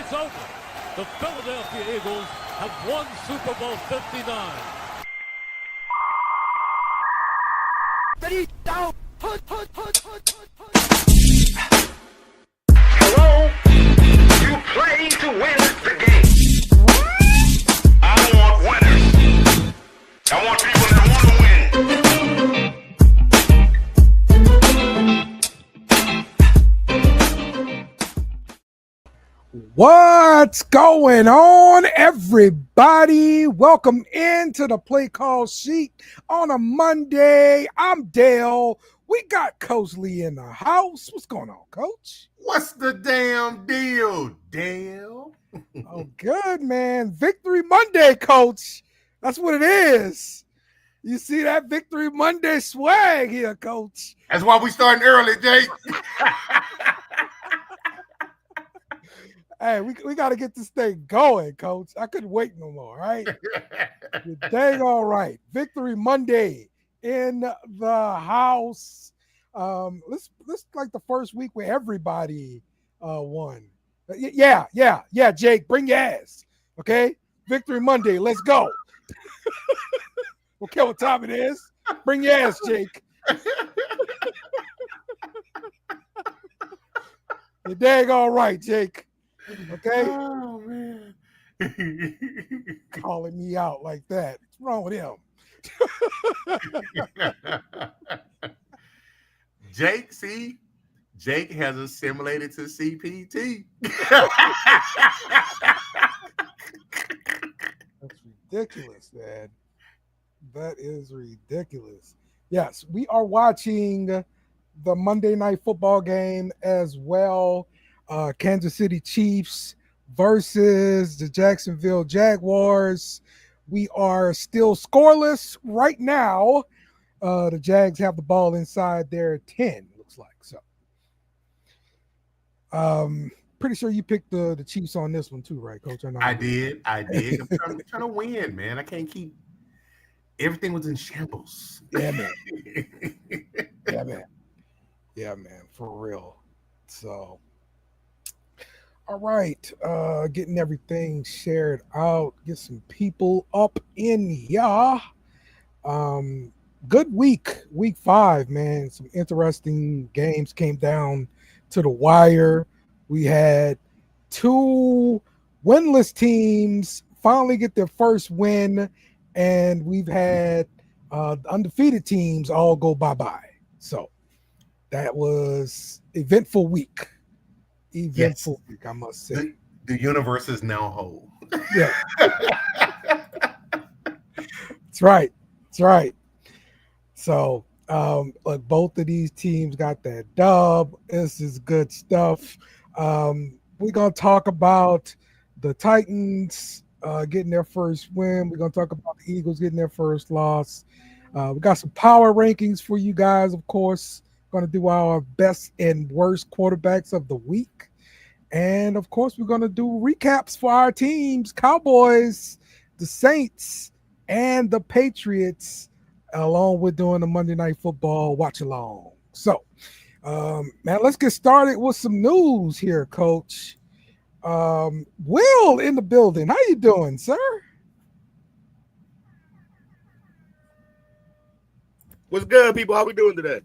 It's over. The Philadelphia Eagles have won Super Bowl 59. Hello? You play to win the game. I want winners. I want people that want to win. What's going on, everybody? Welcome into the Play Call Sheet on a Monday. I'm Dale. We got Coach Lee in the house. What's going on, Coach? What's the damn deal, Dale? Oh, good, man. Victory Monday, Coach. That's what it is. You see that Victory Monday swag here, Coach. That's why we starting early, Jake. Hey, we got to get this thing going, Coach. I couldn't wait no more, right? You're dang all right. Victory Monday in the house. Let's like the first week where everybody won. Yeah, Jake, bring your ass. Okay? Victory Monday. Let's go. Don't care what time it is. Bring your ass, Jake. You're dang all right, Jake. Okay? Oh, man. Calling me out like that. What's wrong with him? Jake, see? Jake has assimilated to CPT. That's ridiculous, man. That is ridiculous. Yes, we are watching the Monday Night Football game as well. Kansas City Chiefs versus the Jacksonville Jaguars. We are still scoreless right now. The Jags have the ball inside their 10, looks like. So, pretty sure you picked the Chiefs on this one too, right, Coach? I did. I'm trying to win, man. I can't keep everything was in shambles. Yeah, man. Yeah, man, for real. So, all right, getting everything shared out, get some people up in here. Good week 5, man. Some interesting games came down to the wire. We had 2 winless teams finally get their first win, and we've had undefeated teams all go bye-bye. So that was eventful week. Eventful week, I must say. The universe is now whole. Yeah. That's right. So, look, both of these teams got that dub. This is good stuff. We're going to talk about the Titans getting their first win. We're going to talk about the Eagles getting their first loss. We got some power rankings for you guys, of course. Going to do our best and worst quarterbacks of the week. And, of course, we're going to do recaps for our teams, Cowboys, the Saints, and the Patriots, along with doing the Monday Night Football watch-along. So, man, let's get started with some news here, Coach. Will in the building. How you doing, sir? What's good, people? How we doing today?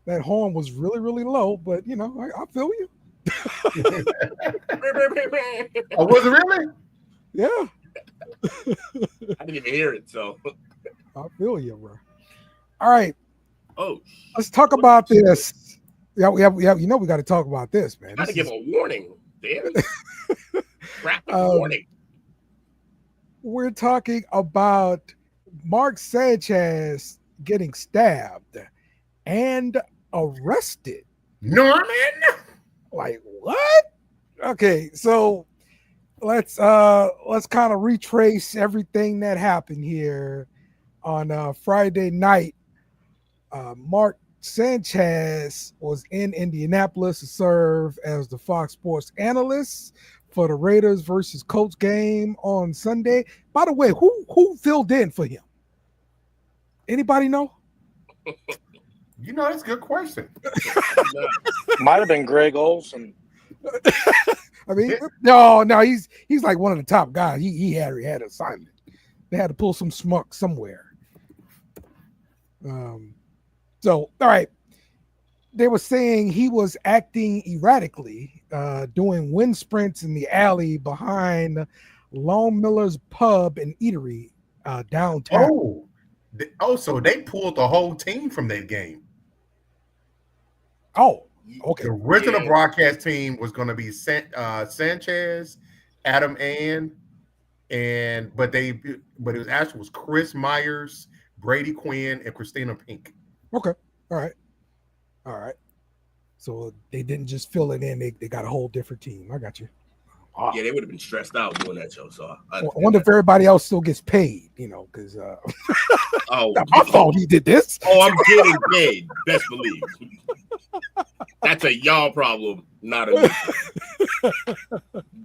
That horn was really, really low, but, you know, I feel you. Oh, was it really? Yeah. I didn't even hear it, so. I feel you, bro. All right. Oh. Let's talk about this. Yeah, we have. You know, we got to talk about this, man. Got to give a warning. Damn it. Rapid warning. We're talking about Mark Sanchez getting stabbed and arrested. Norman? Like what? Okay, so let's kind of retrace everything that happened here on Friday night. Mark Sanchez was in Indianapolis to serve as the Fox Sports analyst for the Raiders versus Colts game on Sunday. By the way, who filled in for him? Anybody know? You know, that's a good question. Might have been Greg Olson. I mean, no, he's like one of the top guys. He had an assignment. They had to pull some smuck somewhere. So all right. They were saying he was acting erratically, doing wind sprints in the alley behind Long Miller's Pub and Eatery downtown. So they pulled the whole team from that game. Oh, okay. The original broadcast team was going to be Sanchez, Adam but it was Chris Myers, Brady Quinn, and Christina Pink. Okay. All right. So they didn't just fill it in; they got a whole different team. I got you. Wow. Yeah, they would have been stressed out doing that show. So I wonder if everybody else still gets paid. Because not my fault he did this. Oh, I'm getting paid. Best believe. That's a y'all problem, not a me.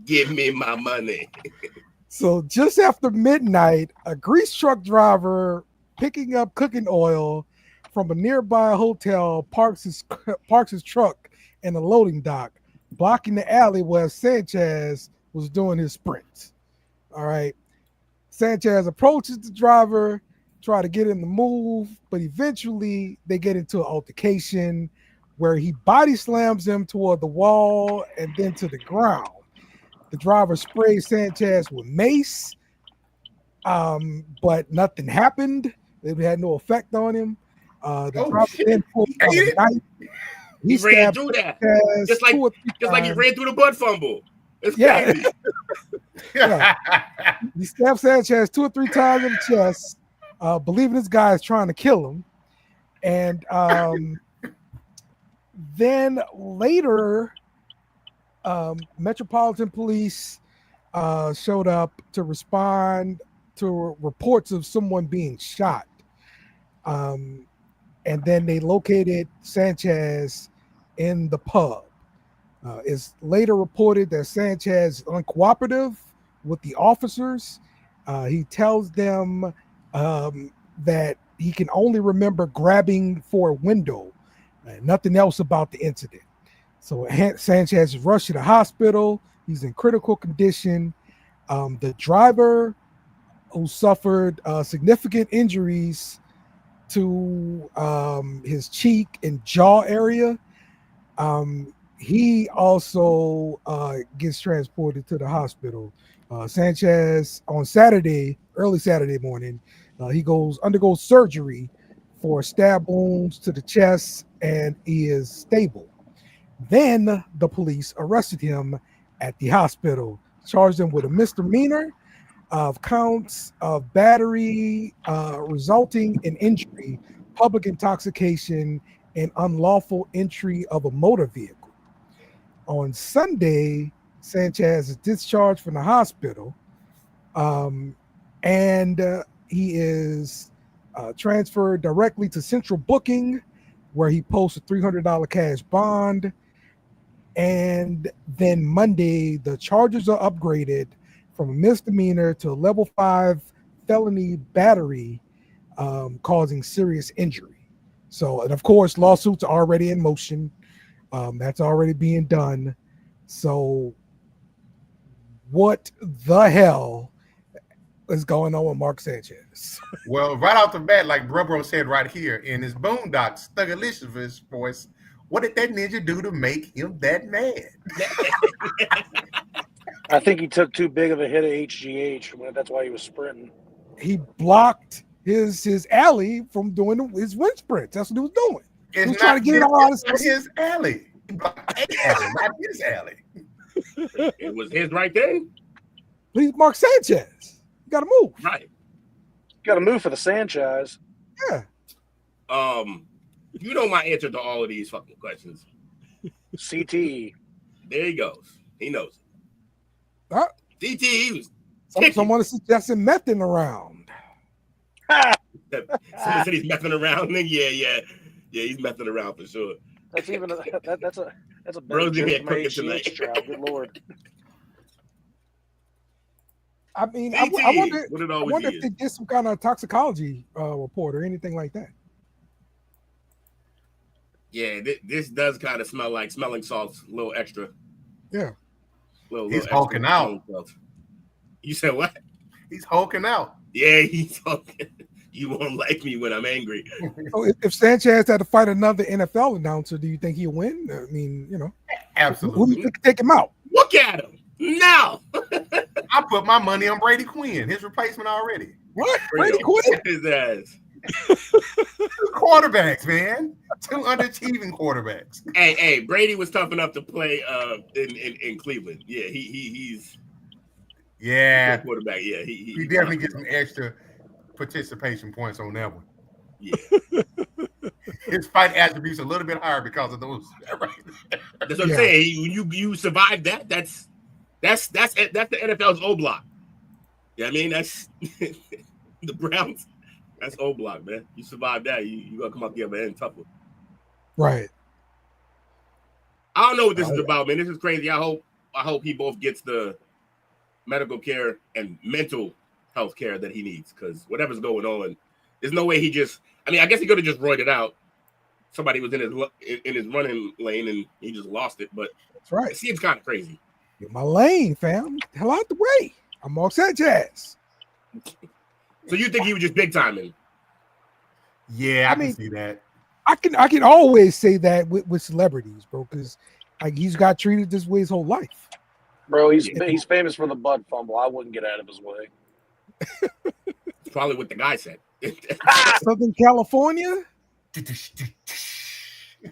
Give me my money. So just after midnight, a grease truck driver picking up cooking oil from a nearby hotel parks his truck in a loading dock, blocking the alley where Sanchez was doing his sprints. All right. Sanchez approaches the driver, try to get him to move, but eventually they get into an altercation where he body slams him toward the wall and then to the ground. The driver sprays Sanchez with mace, but nothing happened. It had no effect on him. The driver then pulled out a knife. He ran through that, just like he ran through the butt fumble. It's crazy. Yeah. He stabbed Sanchez 2 or 3 times in the chest, believing this guy is trying to kill him. And then later, Metropolitan Police showed up to respond to reports of someone being shot. And then they located Sanchez in the pub. It's later reported that Sanchez is uncooperative with the officers. He tells them that he can only remember grabbing for a window, nothing else about the incident. So Sanchez is rushed to the hospital. He's in critical condition. The driver, who suffered significant injuries to his cheek and jaw area, he also gets transported to the hospital. Sanchez on early Saturday morning, he undergoes surgery for stab wounds to the chest, and he is stable. Then the police arrested him at the hospital, charged him with a misdemeanor of counts of battery resulting in injury, public intoxication, and unlawful entry of a motor vehicle. On Sunday, Sanchez is discharged from the hospital, and he is transferred directly to central booking, where he posts a $300 cash bond. And then Monday, the charges are upgraded from a misdemeanor to a level 5 felony battery, causing serious injury. So, and of course, lawsuits are already in motion. That's already being done. So what the hell is going on with Mark Sanchez? Well, right off the bat, like Bro said right here in his Boondocks, STWFsports, what did that ninja do to make him that mad? I think he took too big of a hit of HGH. That's why he was sprinting. He blocked his alley from doing his wind sprints. That's what he was doing. He was trying to get it all out of his alley. He blocked a alley, not his alley. It was his right there. He's Mark Sanchez. You got to move. Right. You got to move for the Sanchez. Yeah. You know my answer to all of these fucking questions. CT. There he goes. He knows it. CT, he was someone is suggesting mething around. Someone said he's messing around. Yeah, he's messing around for sure. That's even that's a Bro's in here cooking tonight. Good Lord. I mean, I wonder if they did some kind of toxicology report or anything like that. Yeah, this does kind of smell like smelling salts, a little extra. Yeah. He's hulking out. You said what? He's hulking out. Yeah, he's hulking. You won't like me when I'm angry. So if Sanchez had to fight another NFL announcer, do you think he'll win? I mean, you know, Absolutely. who do you think could take him out? Look at him. No. I put my money on Brady Quinn, his replacement already. What? Brady Quinn? His ass. 2 quarterbacks, man. 2 underachieving quarterbacks. Hey, Brady was tough enough to play in Cleveland. Yeah, he's Yeah. a quarterback. Yeah, he definitely gets some extra participation points on that one. Yeah. His fight attributes a little bit higher because of those. That's what I'm saying. You survived that. That's the NFL's O block. Yeah, I mean that's the Browns. That's O block, man. You survived that. You gotta come up the other end tougher. Right. I don't know what this is about, man. This is crazy. I hope he both gets the medical care and mental health care that he needs, because whatever's going on, there's no way he just. I mean, I guess he could have just roided out. Somebody was in his running lane and he just lost it. But That's right. it seems kind of crazy. Get my lane, fam. Get the hell out the way. I'm Mark Sanchez. So you think he was just big timing? Yeah, I can see that. I can always say that with celebrities, bro, because like he's got treated this way his whole life. Bro, he's famous for the butt fumble. I wouldn't get out of his way. It's probably what the guy said. Southern California?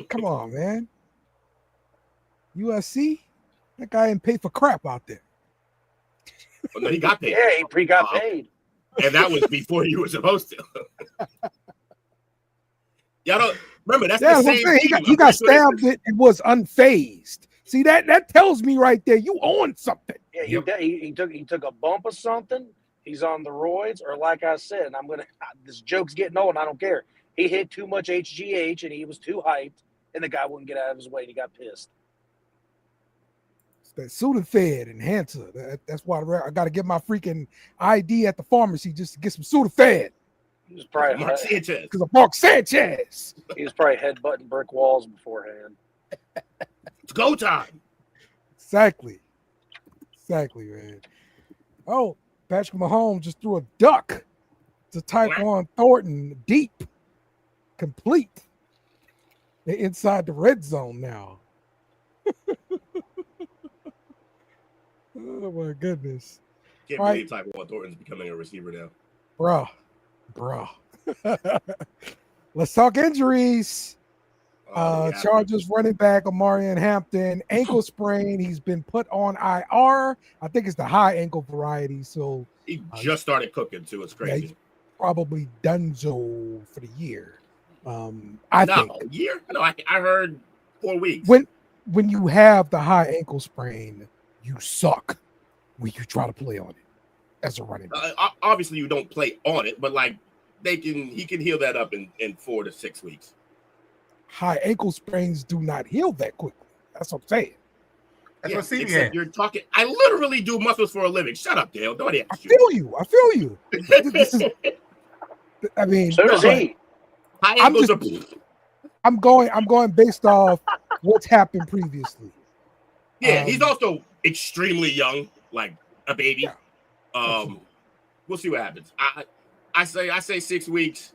Come on, man. USC? That guy didn't pay for crap out there. Well, no, he got paid. Yeah, he got paid. And that was before you were supposed to. Y'all don't remember that's the same thing. He got stabbed and was unfazed. See that tells me right there you own something. Yeah, he took a bump of something. He's on the roids, or like I said, this joke's getting old. And I don't care. He hit too much HGH and he was too hyped, and the guy wouldn't get out of his way. And he got pissed. That Sudafed enhancer. That's why I got to get my freaking ID at the pharmacy just to get some Sudafed. He was probably Mark Sanchez. Because of Mark Sanchez. He was probably headbutting brick walls beforehand. It's go time. Exactly, man. Oh, Patrick Mahomes just threw a duck to Tyquan Thornton deep, complete. They're inside the red zone now. Oh my goodness! Can't believe Tyquan Thornton's becoming a receiver now. Bruh. Let's talk injuries. Chargers running back Omarion Hampton, ankle sprain. He's been put on IR. I think it's the high ankle variety. So he just started cooking too. It's crazy. Yeah, probably donezo for the year. I think a year. No, I heard 4 weeks. When you have the high ankle sprain, you suck when you try to play on it as a running back. Obviously, you don't play on it, but like he can heal that up in 4 to 6 weeks. High ankle sprains do not heal that quickly. That's what I'm saying. That's what CD had. You're talking. I literally do muscles for a living. Shut up, Dale. Nobody asked you. I feel you. I mean, so does he. High ankles are. I'm going based off what's happened previously. Yeah, he's also extremely young, like a baby. Yeah. We'll see what happens. I say 6 weeks.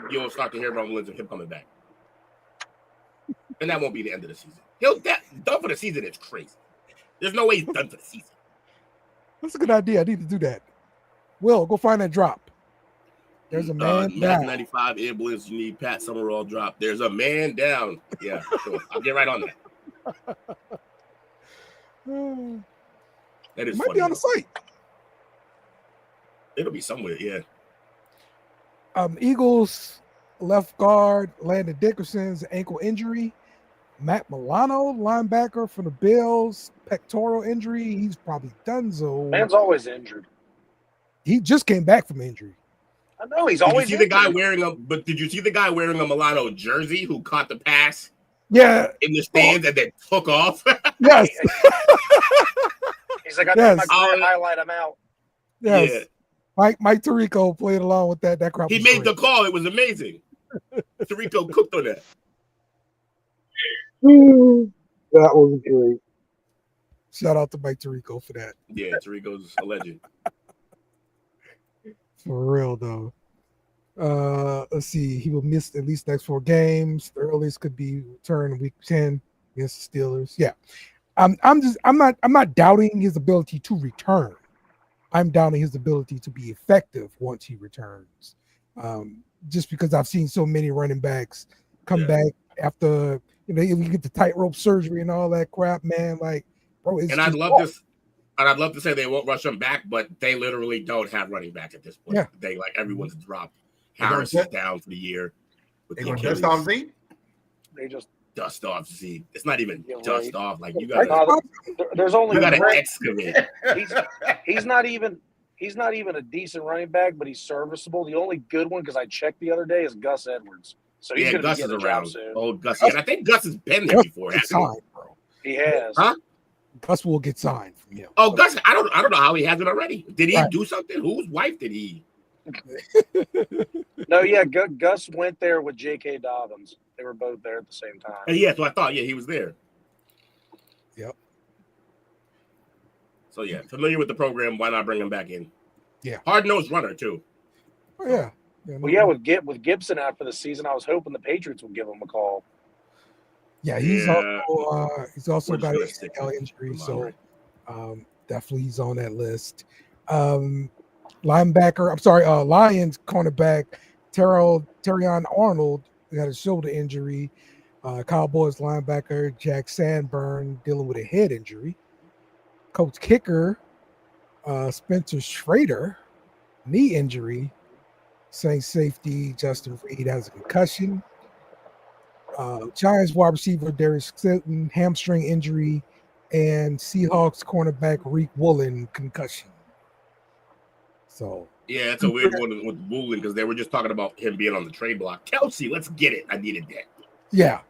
You'll start to hear rumblings of him coming back. And that won't be the end of the season. Done for the season is crazy. There's no way he's done for the season. That's a good idea. I need to do that. Will, go find that drop. There's a man down. 95 ambulance. You need Pat Summerall drop. There's a man down. Yeah, sure. I'll get right on that. That is might funny, be on the site. It'll be somewhere, yeah. Eagles left guard Landon Dickerson's ankle injury. Matt Milano, linebacker for the Bills, pectoral injury. He's probably donezo. Man's always injured. He just came back from injury. I know he's always. Did you see the guy wearing a Milano jersey who caught the pass? Yeah, in the stands and then took off. Yes. He's like, I think my career highlight. I'm out. Yes. Yeah. Mike Tirico played along with that. That crowd. He made the call. It was amazing. Tirico cooked on that. That was great. Shout out to Mike Tirico for that. Yeah, Tirico's a legend. For real though. Let's see. He will miss at least next 4 games. The earliest could be return week 10 against the Steelers. Yeah. I'm not doubting his ability to return. I'm doubting his ability to be effective once he returns. Just because I've seen so many running backs come back after you get the tightrope surgery and all that crap, man. Like, bro, it's I'd love to say they won't rush him back, but they literally don't have running back at this point. Yeah. They everyone's dropped. Harris is down for the year. They're going to dust off Z? They just dust off Z. It's not even dust off. Like you right got now, there's only you got to excavate. He's not even a decent running back, but he's serviceable. The only good one, because I checked the other day, is Gus Edwards. So he's going to Gus get is a around. job soon. Old Gus. And I think Gus has been there before. Signed, bro. He has. Huh? Gus will get signed from him. Oh, Gus! I don't know how he hasn't already. Did he do something? Whose wife did he? No, yeah, Gus went there with J.K. Dobbins. They were both there at the same time. Yeah, so I thought, he was there. Yep. So yeah, familiar with the program. Why not bring him back in? Yeah. Hard-nosed runner too. Oh yeah. With Gibson out for the season, I was hoping the Patriots would give him a call. Yeah, he's also got an ACL injury, so definitely he's on that list. Lions cornerback Terrion Arnold got a shoulder injury. Cowboys linebacker Jack Sanborn dealing with a head injury. Coach kicker Spencer Schrader, knee injury. Saints safety Justin Reed has a concussion. Giants wide receiver Darius Slayton, hamstring injury, and Seahawks cornerback Reek Woolen, concussion. So yeah, it's a weird one with Woolen because they were just talking about him being on the trade block. Kelsey, let's get it. I needed that. Yeah.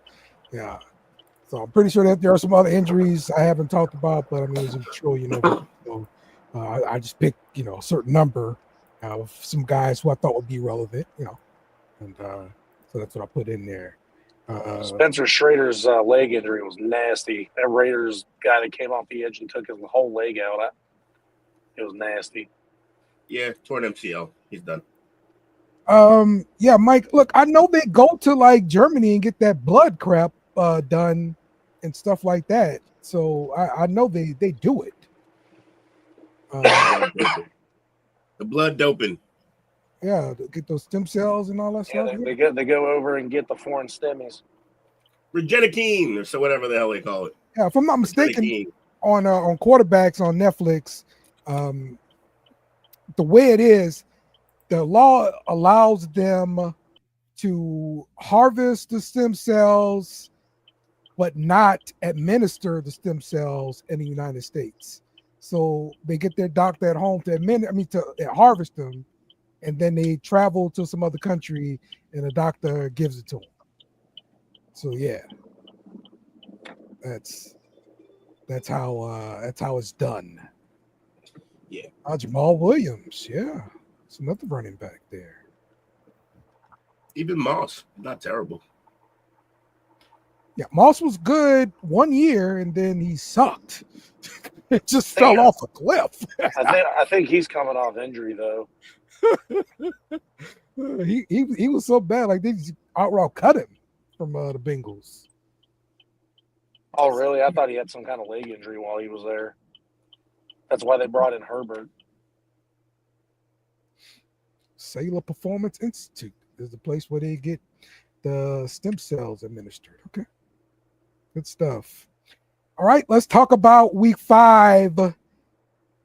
So I'm pretty sure that there are some other injuries I haven't talked about, but I mean, as I'm sure I just picked a certain number of some guys who I thought would be relevant, and so that's what I put in there. Spencer Schrader's leg injury was nasty. That Raiders guy that came off the edge and took his whole leg out, it was nasty. Yeah, torn MCL. He's done. Yeah, Mike, look, I know they go to like Germany and get that blood crap done and stuff like that. So I know they do it. The blood doping. Yeah, get those stem cells and all that stuff. They go over and get the foreign stemmies. Regenikine, or so whatever the hell they call it. Yeah, if I'm not mistaken, on quarterbacks on Netflix, the way it is, the law allows them to harvest the stem cells, but not administer the stem cells in the United States. So they get their doctor at home to harvest them, and then they travel to some other country, and the doctor gives it to them. So yeah, that's how it's done. Yeah. Jamal Williams, yeah, it's another running back there. Even Moss, not terrible. Yeah, Moss was good 1 year, and then he sucked. It just fell off a cliff. I think he's coming off injury though. He was so bad, like they just outright cut him from the Bengals. Oh, really? I thought he had some kind of leg injury while he was there. That's why they brought in Herbert. Cellular Performance Institute is the place where they get the stem cells administered. Okay, good stuff. All right, let's talk about week 5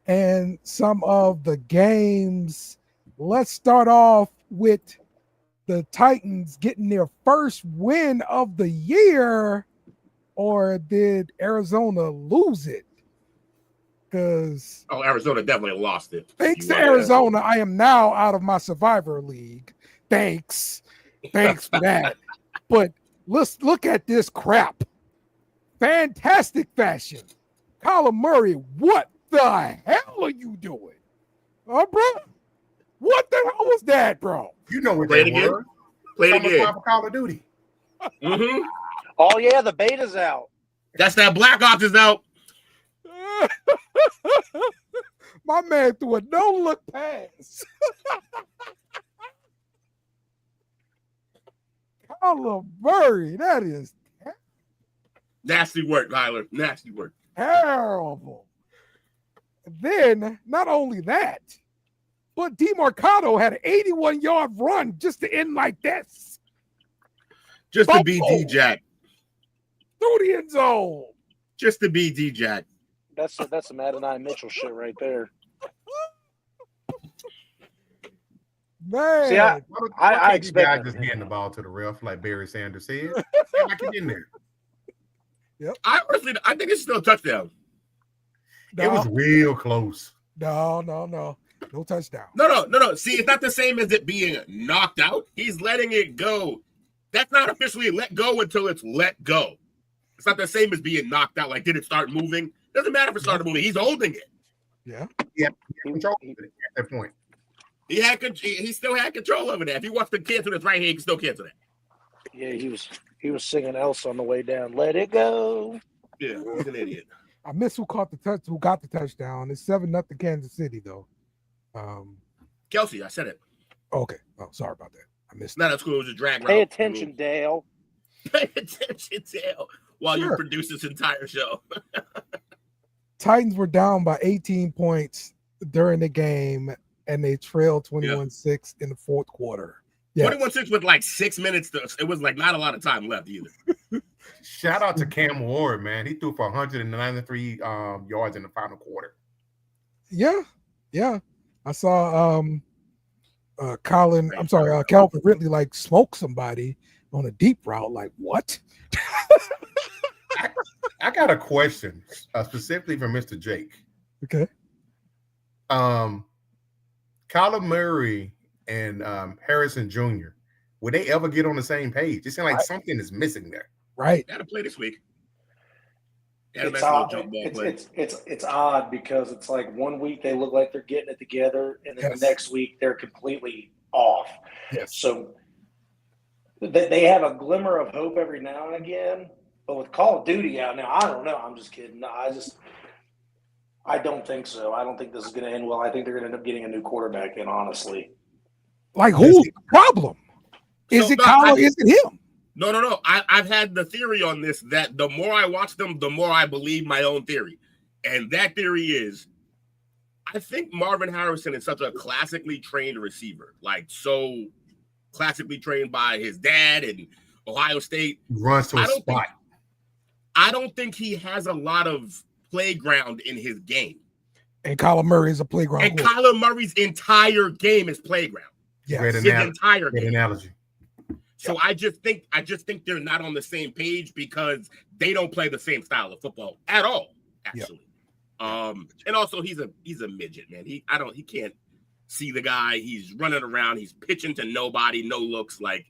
and some of the games. Let's start off with the Titans getting their first win of the year, or did Arizona lose it? Because Arizona definitely lost it. Thanks to Arizona, I am now out of my Survivor League. Thanks for that. But let's look at this crap. Fantastic fashion. Kyler Murray, what the hell are you doing? Oh, bro. What the hell was that, bro? You know what Play they it again. were. Play it again. For Call of Duty. Mm-hmm. Oh yeah, the beta's out. That's that Black Ops is out. My man threw a no-look pass. Kyler Murray, that is Nasty work, Kyler. Nasty work. terrible. Then, not only that, but DeMarcado had an 81-yard run just to end like this. Just to be D-Jack. Through the end zone. Just to be D-Jack. That's some Adonai Mitchell shit right there. Man. See, I I expect you guys expect just that. hand the ball to the ref like Barry Sanders said. Like it in there. I think it's still a touchdown. It was real close. No touchdown. No. See, it's not the same as it being knocked out. He's letting it go. That's not officially let go until it's let go. It's not the same as being knocked out. Like, did it start moving? Doesn't matter if it started moving. He's holding it. Yeah. He had control of it at that point. He still had control over that. If he wants to cancel his right hand, he can still cancel that. Yeah, he was singing else on the way down. Let it go. Yeah, he's an idiot. I miss who got the touchdown. It's 7-0 Kansas City though. Kelsey, I said it. Okay. Oh, sorry about that. I missed Not at school. It was a drag route. Pay attention, Dale. Pay attention, Dale, while you produce this entire show. Titans were down by 18 points during the game, and they trailed 21-6 in the fourth quarter. Yes. 21-6 with like 6 minutes. It was like not a lot of time left either. Shout out to Cam Ward, man. He threw for 193 yards in the final quarter. Yeah. I saw Calvin Ridley like smoke somebody on a deep route. Like, what? I got a question specifically for Mr. Jake. Okay. Kyler Murray and Harrison Jr., would they ever get on the same page? It seems like something is missing there. Right. Got to play this week. It's odd. It's odd because it's like 1 week they look like they're getting it together, and then the next week they're completely off. Yes. So they have a glimmer of hope every now and again, but with Call of Duty out now, I don't know. I'm just kidding. No, I don't think so. I don't think this is going to end well. I think they're going to end up getting a new quarterback in, honestly. Like, who's the problem? Is it Kyler? Is it him? No. I've had the theory on this that the more I watch them, the more I believe my own theory. And that theory is, I think Marvin Harrison is such a classically trained receiver, like so classically trained by his dad and Ohio State. He runs to a spot. I don't think he has a lot of playground in his game. And Kyler Murray is a playground. And Kyler Murray's entire game is playground. Yeah, Great analogy. So I just think they're not on the same page because they don't play the same style of football at all, actually. And also he's a midget, man. He can't see the guy. He's running around, he's pitching to nobody, no looks. Like,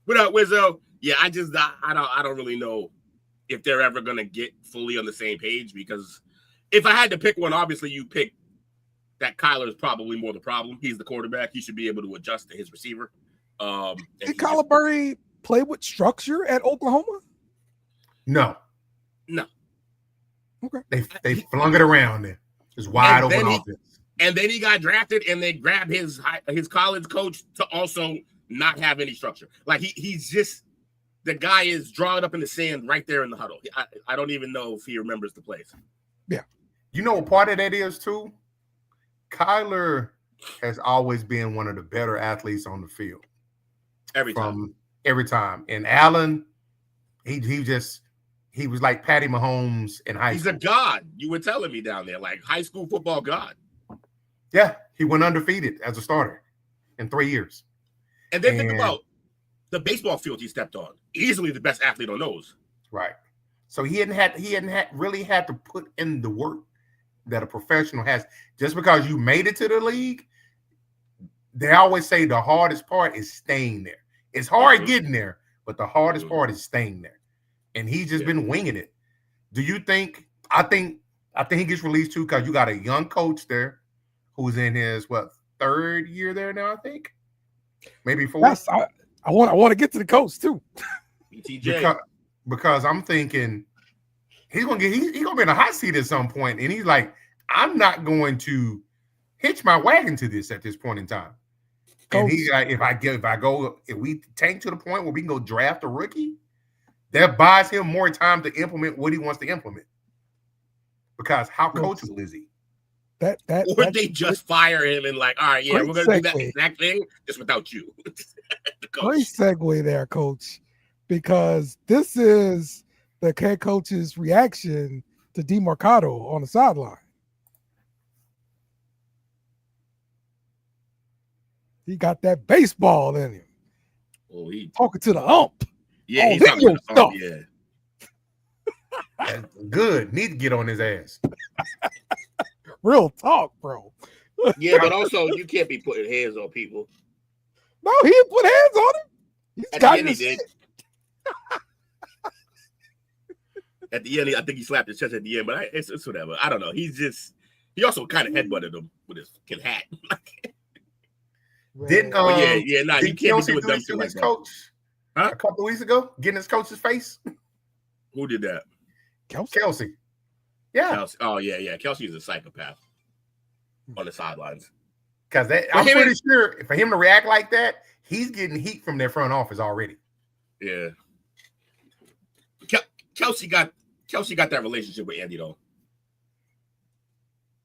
what up, Wizzo? Yeah, I don't really know if they're ever gonna get fully on the same page, because if I had to pick one, obviously you pick that Kyler is probably more the problem. He's the quarterback. He should be able to adjust to his receiver. Did Kyler Murray play with structure at Oklahoma? No. Okay. They flung it around there. It's wide open offense. And then he got drafted, and they grabbed his college coach to also not have any structure. Like he's just, the guy is drawn up in the sand right there in the huddle. I don't even know if he remembers the plays. Yeah. You know what part of that is too? Kyler has always been one of the better athletes on the field. Every time. And Allen, he was like Patty Mahomes in high school. He's a god. You were telling me down there, like high school football god. Yeah, he went undefeated as a starter in 3 years. And then think about the baseball field he stepped on. Easily the best athlete on those. Right. So he hadn't really had to put in the work that a professional has. Just because you made it to the league, they always say the hardest part is staying there. It's hard getting there, but the hardest part is staying there. And he's just been winging it. Do you think? I think he gets released too, because you got a young coach there who's in his third year there now. I think maybe fourth. Yes, I want to get to the coach too. BTJ. Because I'm thinking he's gonna be in a hot seat at some point, and he's like, I'm not going to hitch my wagon to this at this point in time. And he's like, if we tank to the point where we can go draft a rookie, that buys him more time to implement what he wants to implement. Because how coachable is he? Or they just fire him and like, all right, yeah, we're gonna do that exact thing just without you. Great segue there, Coach, because this is the head coach's reaction to DeMarcado on the sideline. He got that baseball in him. Oh, he talking to the ump. Yeah, he's talking to the ump, yeah. Good. Need to get on his ass. Real talk, bro. Yeah, but also you can't be putting hands on people. No, he didn't put hands on him. He's At got the end, he his did. At the end, I think he slapped his chest at the end, but it's whatever. I don't know. He also kind of headbutted him with his coach? Didn't you can't do it to his coach a couple of weeks ago, getting his coach's face? Who did that? Kelsey. Yeah. Kelsey. Oh yeah. Kelsey is a psychopath on the sidelines. Because I'm pretty sure for him to react like that, he's getting heat from their front office already. Yeah. Kelsey got that relationship with Andy though.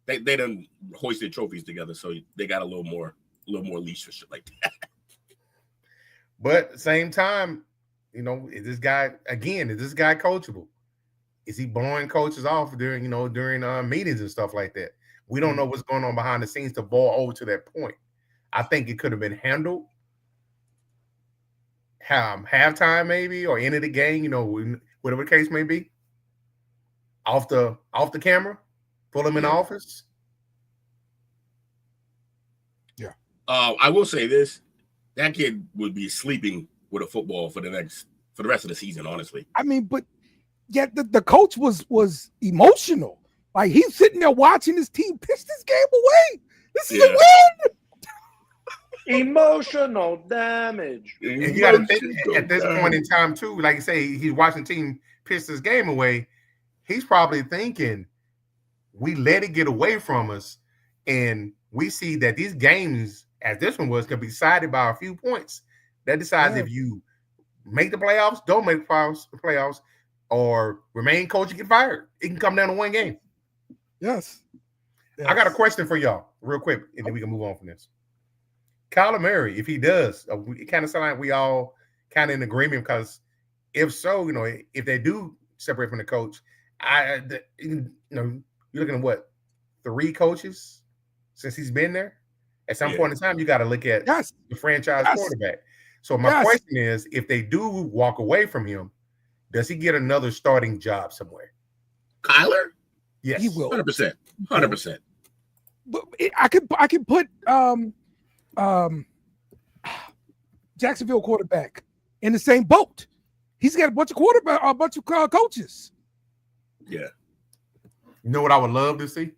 They done hoisted trophies together, so they got a little more leash for shit like that. But at the same time, is this guy coachable? Is he blowing coaches off during meetings and stuff like that? We don't know what's going on behind the scenes to boil over to that point. I think it could have been handled halftime maybe, or end of the game, whatever the case may be. Off the camera, pull him in the office. Yeah. I will say this: that kid would be sleeping with a football for the rest of the season. Honestly, I mean, but yet the coach was emotional. Like he's sitting there watching his team pitch this game away. This is a win. Emotional damage. And you got to think at this point in time too. Like you say, he's watching the team pitch this game away. He's probably thinking, we let it get away from us, and we see that these games, as this one was, can be decided by a few points. That decides if you make the playoffs, don't make the playoffs, or remain coach and get fired. It can come down to one game. Yes. I got a question for y'all real quick, and then we can move on from this. Kyler Murray, if he does, it kind of sounds like we all kind of in agreement, because if so, if they do separate from the coach, you're looking at what, 3 coaches since he's been there? At some point in time, you got to look at the franchise quarterback. So my question is, if they do walk away from him, does he get another starting job somewhere? Kyler? Yes, he will. 100%. 100%. But I could put Jacksonville quarterback in the same boat. He's got a bunch of coaches. Yeah. You know what I would love to see?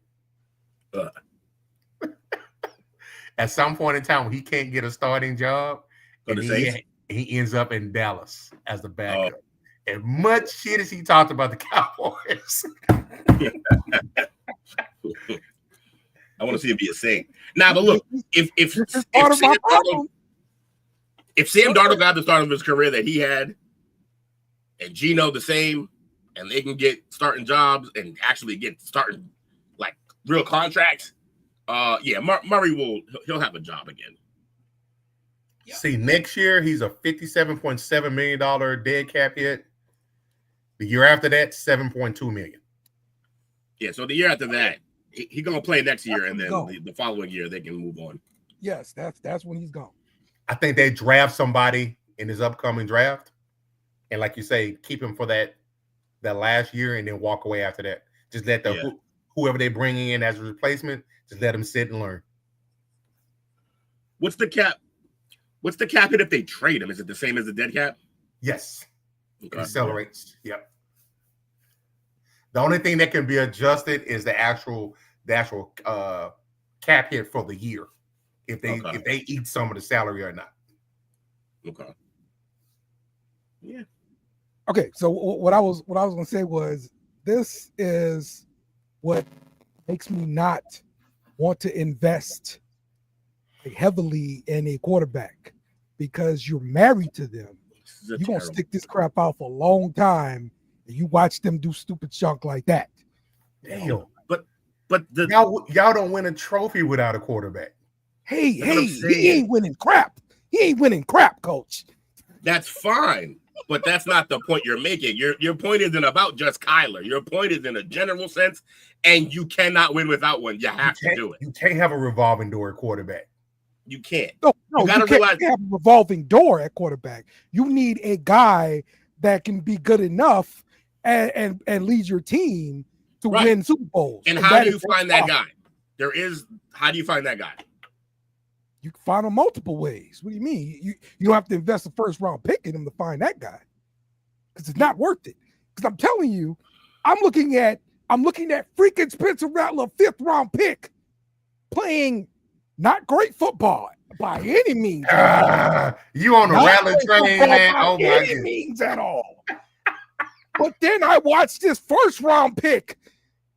At some point in time when he can't get a starting job, and he ends up in Dallas as the backup. And much shit as he talked about the Cowboys. I want to see it be a Saint. Now, but look, if Sam Darnold got the start of his career that he had, and Geno the same, and they can get starting jobs and actually get starting like real contracts, Murray he'll have a job again. Yeah. See, next year he's a $57.7 million dead cap hit. The year after that, $7.2 million. Yeah, so the year after that, he's gonna play next year, and then the following year they can move on. Yes, that's when he's gone. I think they draft somebody in his upcoming draft, and like you say, keep him for that last year, and then walk away after that. Just let whoever they bring in as a replacement, just let him sit and learn. What's the cap hit if they trade him? Is it the same as the dead cap? Yes. Okay. It accelerates. Yep. The only thing that can be adjusted is the actual cap hit for the year, if they eat some of the salary or not. Okay. Yeah. Okay. So what I was going to say was, this is what makes me not want to invest heavily in a quarterback, because you're married to them. You're going to stick this crap out for a long time, and you watch them do stupid junk like that. Damn. But Y'all don't win a trophy without a quarterback. Hey, he ain't winning crap. He ain't winning crap, coach. That's fine, but that's not the point you're making. Your point isn't about just Kyler. Your point is in a general sense, and you cannot win without one. You have to do it. You can't have a revolving door at quarterback. You can't. No, you gotta realize you have a revolving door at quarterback. You need a guy that can be good enough and lead your team to win Super Bowls. And how do you find that guy? How do you find that guy? You can find him multiple ways. What do you mean? You don't have to invest a first round pick in him to find that guy, because it's not worth it. Because I'm telling you, I'm looking at freaking Spencer Rattler 5th round pick playing not great football by any means. You on the Rattler train, man? Oh my any means at all. But then I watched this first round pick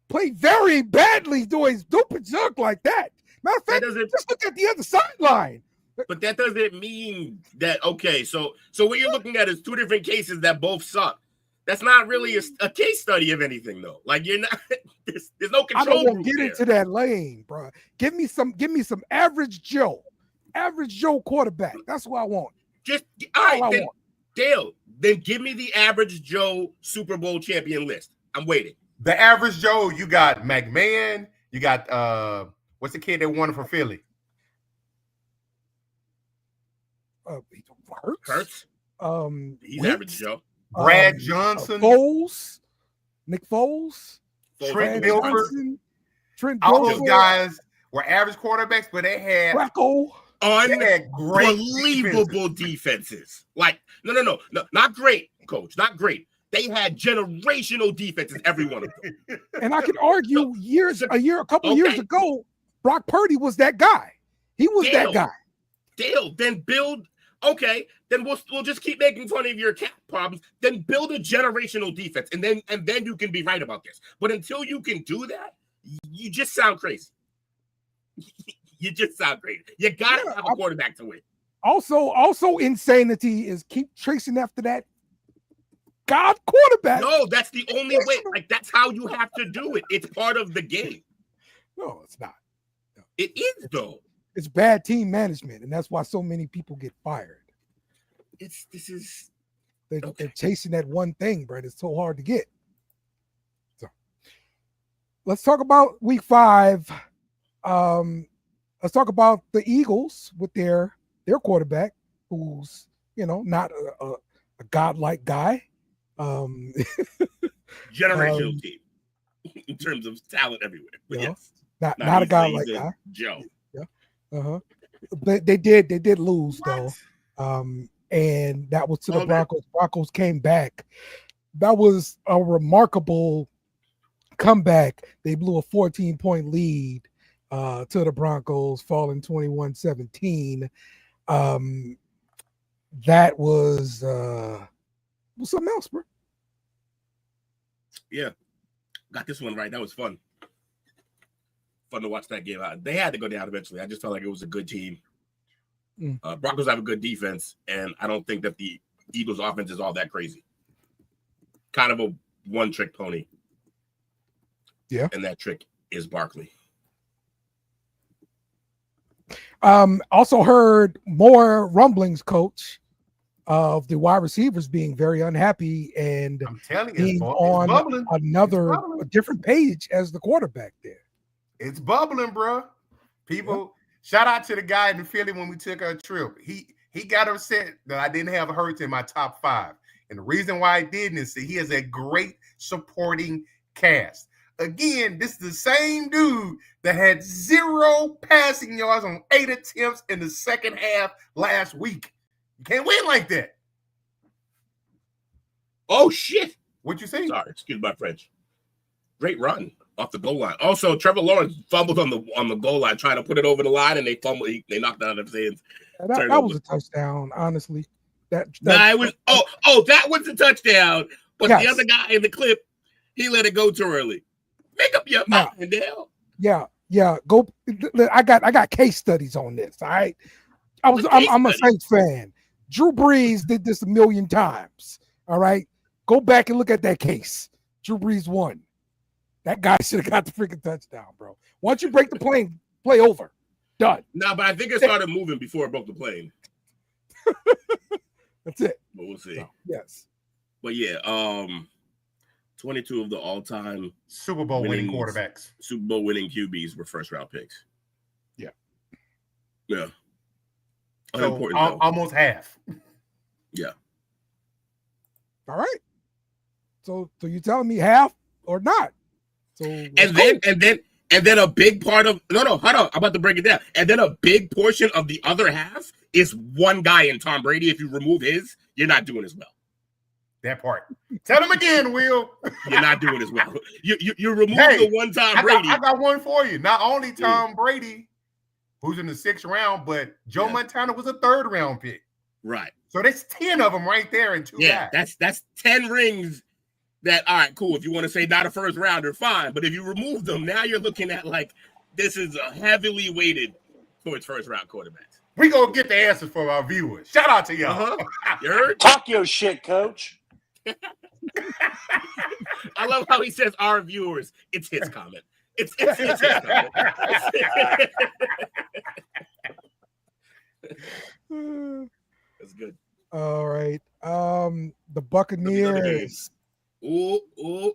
play very badly doing stupid junk like that. Matter of fact, just look at the other sideline. But that doesn't mean that, okay, so what you're looking at is two different cases that both suck. That's not really a case study of anything, though. Like, you're not, there's no control. I don't want to get into that lane, bro. Give me some average Joe quarterback. That's what I want. All right, Dale, then give me the average Joe Super Bowl champion list. I'm waiting. The average Joe, you got McMahon, you got what's the kid that won for Philly? Hurts. He's average Joe. Brad Johnson, Nick Foles, Trent Dilfer. All those guys were average quarterbacks, but they had unbelievable defenses. Like, no, not great, coach, not great. They had generational defenses, every one of them. And I can argue a couple years ago, Brock Purdy was that guy. He was that guy. Dale, then build. Okay, then we'll just keep making fun of your cap problems. Then build a generational defense, and then you can be right about this. But until you can do that, you just sound crazy. You just sound crazy. You gotta have a quarterback to win. Also, insanity is keep tracing after that God quarterback. No, that's the only way. Like, that's how you have to do it. It's part of the game. No, it's not. No. It is, though. It's bad team management, and that's why so many people get fired. They're chasing that one thing, Brett. It's so hard to get. So let's talk about week 5. Let's talk about the Eagles with their quarterback, who's not a godlike guy. Generational team in terms of talent everywhere. But yes, not a guy like guy. Joe. But they did lose though, and that was to the Broncos. Broncos came back. That was a remarkable comeback. They blew a 14-point lead to the Broncos, falling 21-17. That was something else, bro. Yeah, got this one right. That was fun. Fun to watch that game out. They had to go down eventually. I just felt like it was a good team. Broncos have a good defense, and I don't think that the Eagles' offense is all that crazy. Kind of a one-trick pony. Yeah. And that trick is Barkley. Also heard more rumblings, Coach, of the wide receivers being very unhappy and I'm telling you, being on a different page as the quarterback there. It's bubbling, bro. People, shout out to the guy in Philly when we took our trip. He got upset that I didn't have Hurts in my top 5. And the reason why I didn't is that he has a great supporting cast. Again, this is the same dude that had 0 passing yards on 8 attempts in the second half last week. You can't win like that. Oh, shit. What'd you say? Sorry, excuse my French. Great run off the goal line. Also, Trevor Lawrence fumbled on the goal line, trying to put it over the line, and they fumbled. They knocked it out of his hands. That was a touchdown, honestly. It was. That was the touchdown. But the other guy in the clip, He let it go too early. Make up your mind, Dale. Yeah. Go. I got case studies on this. All right. I'm a Saints fan. Drew Brees did this a million times. All right. Go back and look at that case. Drew Brees won. That guy should have got the freaking touchdown, bro. Once you break the plane, play over. Done. No, but I think it started moving before it broke the plane. That's it. But we'll see. So, yes. But yeah, 22 of the all-time Super Bowl winning quarterbacks. Super Bowl winning QBs were first-round picks. Yeah. Yeah. So almost half. Yeah. All right. So you telling me half or not? So and then a big part of hold on, I'm about to break it down. And then a big portion of the other half is one guy in Tom Brady. If you remove his, you're not doing as well. That part. Tell him again, Will. You're not doing as well. You remove the one Tom Brady. I got one for you. Not only Tom Brady, who's in the 6th round, but Joe Montana was a 3rd round pick. Right. So that's 10 of them right there in 2 guys. That's 10 rings. That all right, cool. If you want to say not a first rounder, fine. But if you remove them, now you're looking at like this is a heavily weighted towards first round quarterbacks. We gonna get the answers for our viewers. Shout out to y'all. You heard? Talk your shit, coach. I love how he says our viewers. It's his comment. It's his comment. That's good. All right. The Buccaneers. Ooh.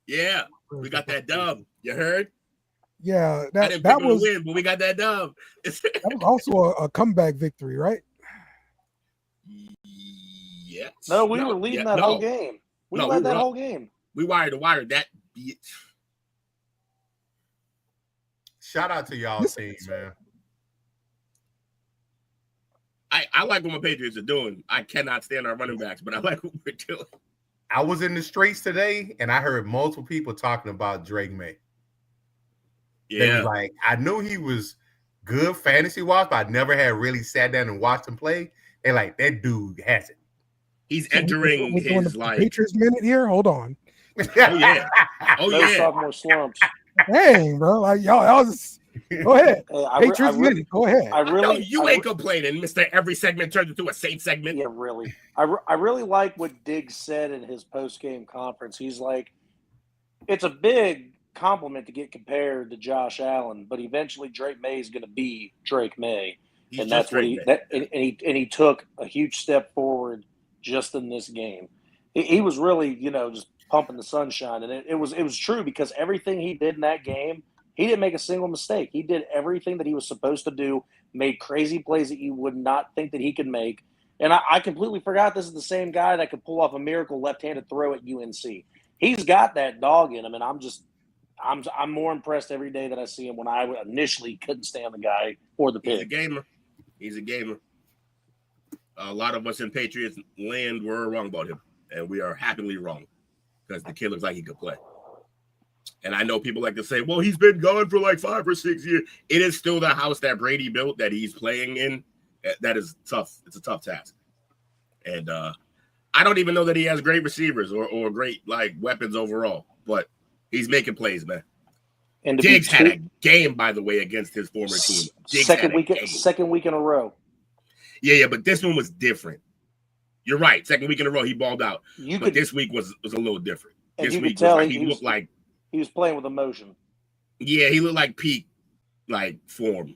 Yeah. We got that dub. You heard? Yeah, I didn't pick was a win, but we got that dub. That was also a comeback victory, right? Yes. No, we were leading that whole game. We led that whole game. We wired to wire that bitch. Shout out to y'all team, man. I like what my Patriots are doing. I cannot stand our running backs, but I like what we're doing. I was in the streets today, and I heard multiple people talking about Drake May. Yeah. They was like, I knew he was good fantasy-wise, but I never had really sat down and watched him play. They're like, that dude has it. He's entering his like Patriots minute here. Hold on. Oh yeah. No sophomore slumps. Dang, bro. Like y'all just go ahead. Patriots minute. Go ahead. You ain't complaining, Mr. Every segment turns into a Saint segment. Yeah, really. I really like what Diggs said in his post-game conference. He's like, it's a big compliment to get compared to Josh Allen, but eventually Drake May is going to be Drake May. He's and that's what he took a huge step forward just in this game. He was really, just pumping the sunshine. And it was true because everything he did in that game, he didn't make a single mistake. He did everything that he was supposed to do, made crazy plays that you would not think that he could make. And I completely forgot this is the same guy that could pull off a miracle left-handed throw at UNC. He's got that dog in him, and I'm more impressed every day that I see him when I initially couldn't stand the guy or the pick. He's a gamer. A lot of us in Patriots land were wrong about him, and we are happily wrong because the kid looks like he could play. And I know people like to say, well, he's been gone for like 5 or 6 years. It is still the house that Brady built that he's playing in. That is tough. It's a tough task. And I don't even know that he has great receivers or great like weapons overall, but he's making plays, man. And Diggs had a game, by the way, against his former team. Second week in a row. Yeah, but this one was different. You're right. Second week in a row, he balled out. But this week was a little different. This week was like he looked like he was playing with emotion. Yeah, he looked like peak like form.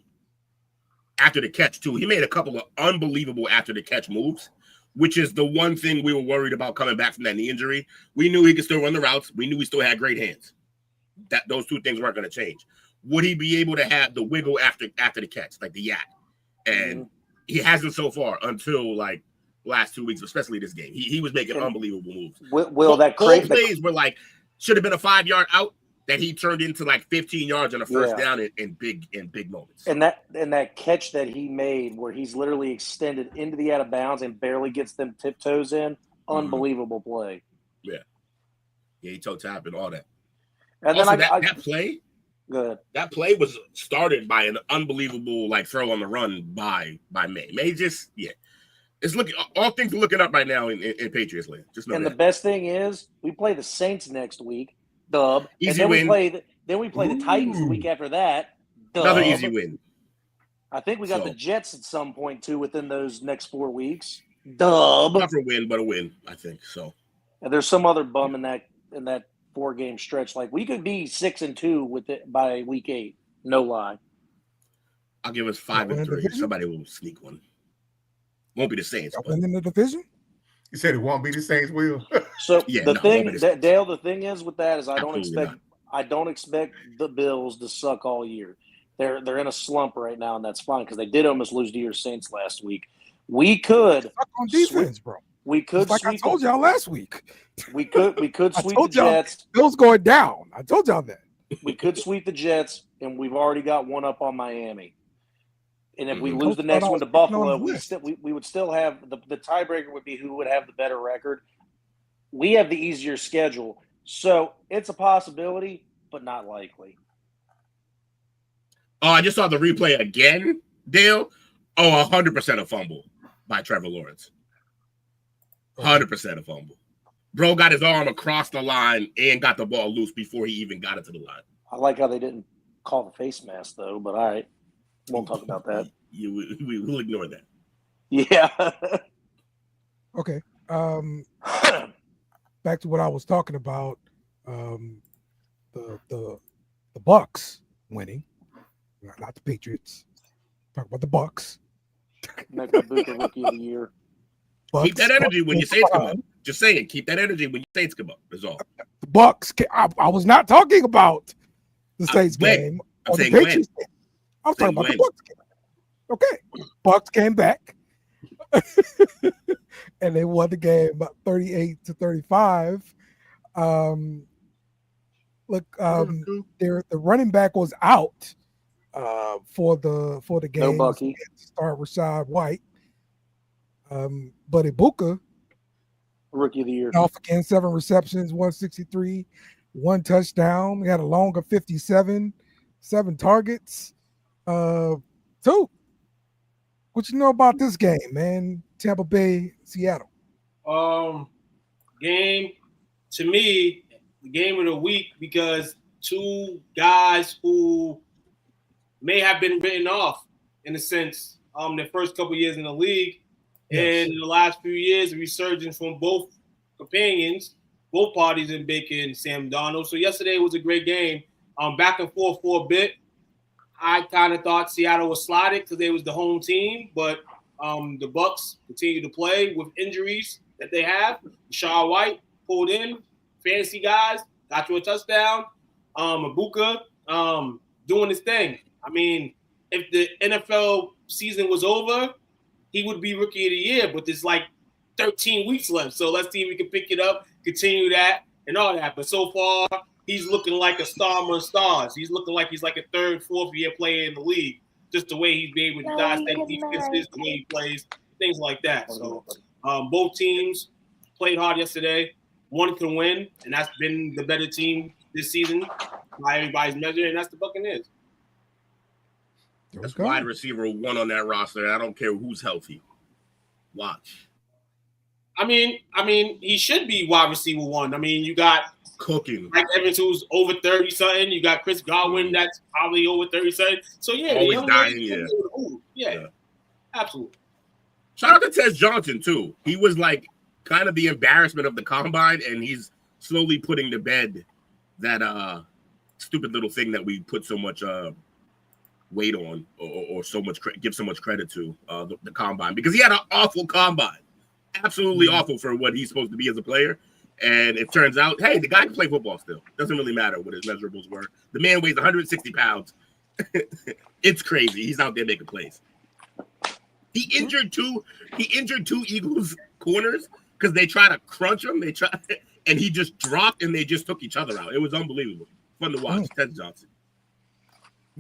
After the catch, too. He made a couple of unbelievable after the catch moves, which is the one thing we were worried about coming back from that knee injury. We knew he could still run the routes. We knew he still had great hands. Those two things weren't going to change. Would he be able to have the wiggle after the catch, like the yak? And he hasn't so far until like last 2 weeks, especially this game. He was making unbelievable moves. That crazy plays were like should have been a 5-yard out that he turned into like 15 yards on a first down in big moments. And that catch that he made where he's literally extended into the out of bounds and barely gets them tiptoes in, unbelievable play. Yeah, he toe tap and all that. And also, then that play, good. That play was started by an unbelievable like throw on the run by May. May just It's looking all things are looking up right now in Patriots land. Just know And that. the best thing is we play the Saints next week, dub. Easy and then win. we play the Titans the week after that, dub. Another easy win. I think we got So. the Jets at some point too within those next 4 weeks. Dub. Not for a win, but a win, I think. So. And there's some other bum in that 4-game stretch. Like we could be 6-2 with it by week 8. No lie. I'll give us 5-3. Somebody will sneak one. Won't be the Saints. Win in the division? You said it won't be the Saints, Will. So Yeah, Dale, the thing is with that is I Absolutely don't expect the Bills to suck all year. They're in a slump right now, and that's fine because they did almost lose to your Saints last week. We could Suck on defense, bro. We could like I told y'all last week. We could sweep the Jets. Bills going down. I told y'all that. We could sweep the Jets, and we've already got one up on Miami. And if we lose the next one to Buffalo, we would still have the tiebreaker would be who would have the better record. We have the easier schedule, so it's a possibility, but not likely. Oh, I just saw the replay again, Dale. Oh, 100% a fumble by Trevor Lawrence. 100% a fumble. Bro got his arm across the line and got the ball loose before he even got it to the line. I like how they didn't call the face mask, though, but all right. Won't talk about that. We will ignore that. Yeah. Okay. Back to what I was talking about. The Bucks winning, not the Patriots. Talk about the Bucks. Next Buka Rookie of the Year. Bucks, keep that energy when your Saints come up. Just saying, keep that energy when your Saints come up. That's all. The Bucks. I was not talking about the Saints game or the Patriots game. I was talking about the Bucks game. Okay, Bucks came back, and they won the game about 38-35. The running back was out for the game. No Bucky. Start Rashad White, but Ibuka, Rookie of the Year, off again, 7 receptions, 163, 1 touchdown. We had a longer 57, 7 targets, 2. What you know about this game, man? Tampa Bay, Seattle. Game, to me, the game of the week because 2 guys who may have been written off in a sense their first couple years in the league. Yes. And in the last few years, a resurgence from both companions, both parties in Baker and Sam Darnold. So yesterday was a great game. Back and forth for a bit. I kind of thought Seattle was slotted because they was the home team, but the Bucks continue to play with injuries that they have. Rashad White pulled in, fantasy guys, got you a touchdown. Ibuka doing his thing. I mean, if the NFL season was over, he would be Rookie of the Year, but there's like 13 weeks left. So let's see if we can pick it up, continue that, and all that. But so far, he's looking like a star among stars. He's looking like he's like a 3rd, 4th year player in the league. Just the way he's been able to dissect defenses, the way he plays, things like that. So both teams played hard yesterday. One can win, and that's been the better team this season by everybody's measure, and that's the Buccaneers. That's wide receiver 1 on that roster. I don't care who's healthy. Watch. I mean, he should be wide receiver 1. I mean, you got cooking. Mike Evans, who's over 30 something. You got Chris Godwin, that's probably over 30 something. So yeah, always dying. Yeah, absolutely. Shout out to Tez Johnson too. He was like kind of the embarrassment of the combine, and he's slowly putting to bed that stupid little thing that we put so much weight on, or so much give so much credit to the combine, because he had an awful combine, absolutely awful for what he's supposed to be as a player. And it turns out, hey, the guy can play football still. Doesn't really matter what his measurables were. The man weighs 160 pounds. It's crazy. He's out there making plays. He injured two Eagles corners because they try to crunch him. And he just dropped, and they just took each other out. It was unbelievable. Fun to watch. Ted Johnson.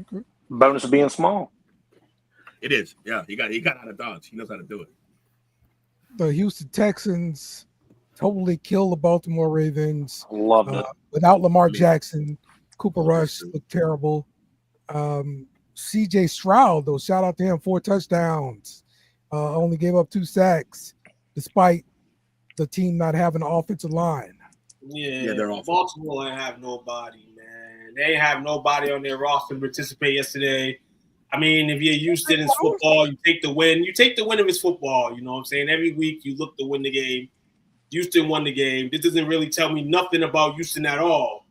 Okay. Bonus of being small. It is. Yeah, he got out of dodge. He knows how to do it. The Houston Texans totally killed the Baltimore Ravens. Loved it. Without Lamar Jackson, Cooper Rush looked terrible. CJ Stroud, though, shout out to him, 4 touchdowns. only gave up 2 sacks, despite the team not having an offensive line. Yeah, they're awful. Baltimore ain't have nobody, man. They ain't have nobody on their roster to participate yesterday. I mean, if you're Houston, it's football. You take the win. You take the win if it's football. You know what I'm saying? Every week you look to win the game. Houston won the game. This doesn't really tell me nothing about Houston at all.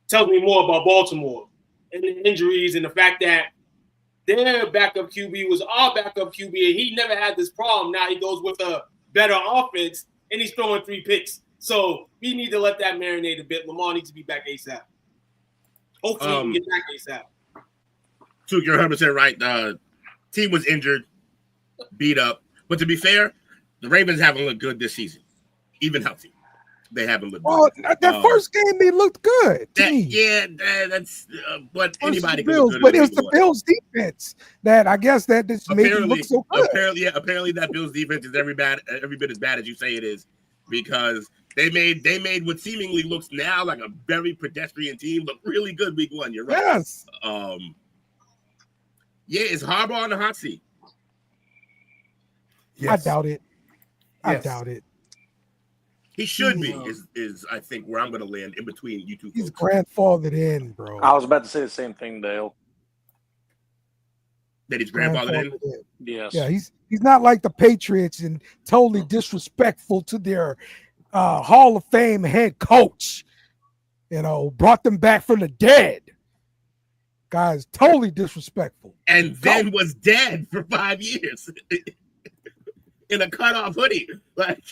It tells me more about Baltimore and the injuries and the fact that their backup QB was our backup QB, and he never had this problem. Now he goes with a better offense, and he's throwing 3 picks. So we need to let that marinate a bit. Lamar needs to be back ASAP. Hopefully, he can get back ASAP. Tuke, you're 100% right. Team was injured, beat up. But to be fair, the Ravens haven't looked good this season, even healthy. They haven't looked Well, good. that first game, they looked good. That's what anybody can Bills, do. but it was the Bills defense that I guess that just made them look so good. Apparently that Bills defense is every bit as bad as you say it is, because they made what seemingly looks now like a very pedestrian team look really good week 1. You're right. Yes. Is Harbaugh on the hot seat? Yes. I doubt it. I Yes. doubt it. He should be. Is I think where I'm going to land in between you two. He's folks. grandfathered in, bro. I was about to say the same thing, Dale. That he's grandfathered in. Yes. Yeah, he's not like the Patriots and totally disrespectful to their Hall of Fame head coach. You know, brought them back from the dead. Guys, totally disrespectful. And then was dead for 5 years in a cutoff hoodie. Like,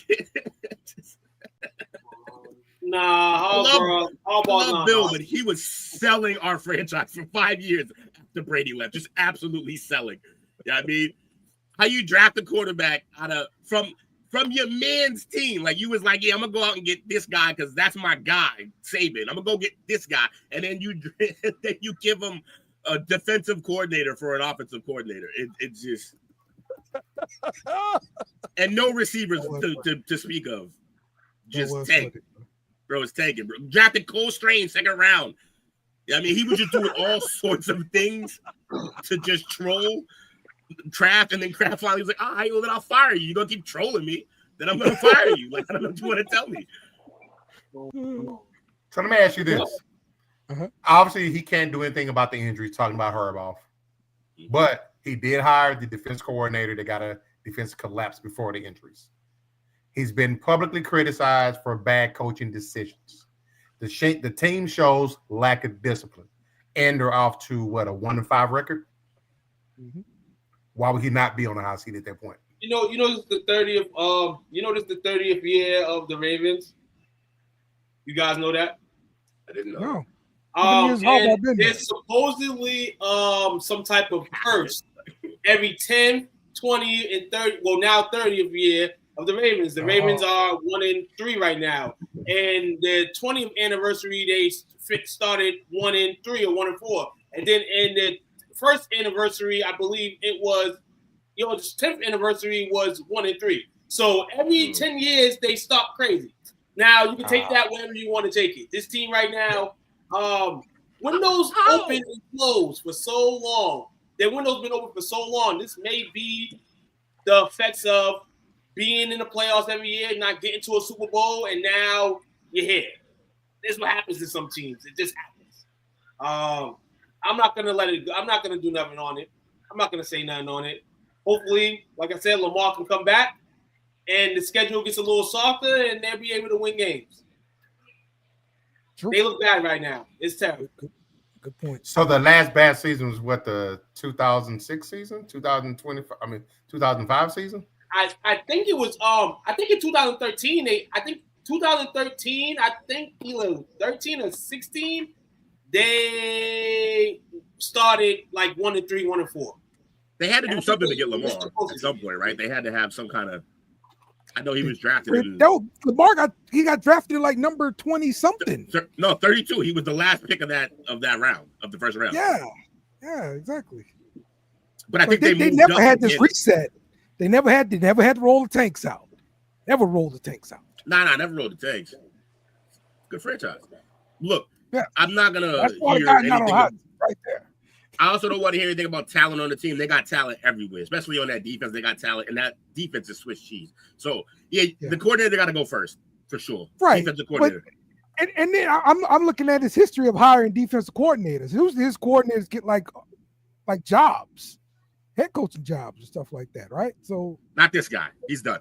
Harbaugh's not Bill, hot. but he was selling our franchise for 5 years after Brady left, just absolutely selling. Yeah, I mean, how you draft a quarterback from your man's team? Like, you was like, yeah, I'm gonna go out and get this guy because that's my guy, Saban. I'm gonna go get this guy, and then you give him a defensive coordinator for an offensive coordinator. It's just and no receivers to speak of. Just tank. Bro, it's taken. Bro. Drafted Cole Strange 2nd round. I mean, he was just doing all sorts of things to just troll Kraft, and then Kraft finally was like, all right, well, then I'll fire you. You're going to keep trolling me, then I'm going to fire you. Like, I don't know what you want to tell me. So let me ask you this. Obviously, he can't do anything about the injuries, talking about Harbaugh. But he did hire the defense coordinator that got a defensive collapse before the injuries. He's been publicly criticized for bad coaching decisions. The team shows lack of discipline, and they're off to what, a 1-5 record? Mm-hmm. Why would he not be on the hot seat at that point? You know, this is the 30th. This is the 30th year of the Ravens. You guys know that? I didn't know. No. And there's supposedly some type of curse every 10, 20, and 30. Well, now 30th year of the Ravens. The Ravens are 1-3 right now, and the 20th anniversary they started 1-3 or 1-4, and then in the first anniversary, I believe it was, the 10th anniversary was 1-3. So every 10 years they stop crazy. Now you can take that wherever you want to take it. This team right now, windows open and closed for so long. Their window's been open for so long. This may be the effects of being in the playoffs every year, not getting to a Super Bowl, and now you're here. This is what happens to some teams. It just happens. I'm not gonna let it go. I'm not gonna do nothing on it. I'm not gonna say nothing on it. Hopefully, like I said, Lamar can come back and the schedule gets a little softer and they'll be able to win games. True. They look bad right now. It's terrible. Good point. So the last bad season was what, the 2006 season? 2005 season? I think it was I think in 2013 either 13 or 16 they started like 1-3, 1-4. They had to do something to get Lamar at some point, right? They had to have some kind of. I know he was drafted. Lamar got drafted like number 20 something. No, 32. He was the last pick of that round, of the first round. Yeah, exactly. But I think they never had this reset. They never had to roll the tanks out. Never rolled the tanks out. Nah, never rolled the tanks. Good franchise. Look, yeah. I'm not gonna That's why hear the guy anything. not on hot right there. I also don't want to hear anything about talent on the team. They got talent everywhere, especially on that defense. They got talent, and that defense is Swiss cheese. So, yeah. The coordinator got to go first, for sure. Right. Defensive coordinator. And then I'm looking at his history of hiring defensive coordinators. Who's his coordinators get like jobs, head coaching jobs and stuff like that, right? So not this guy. He's done.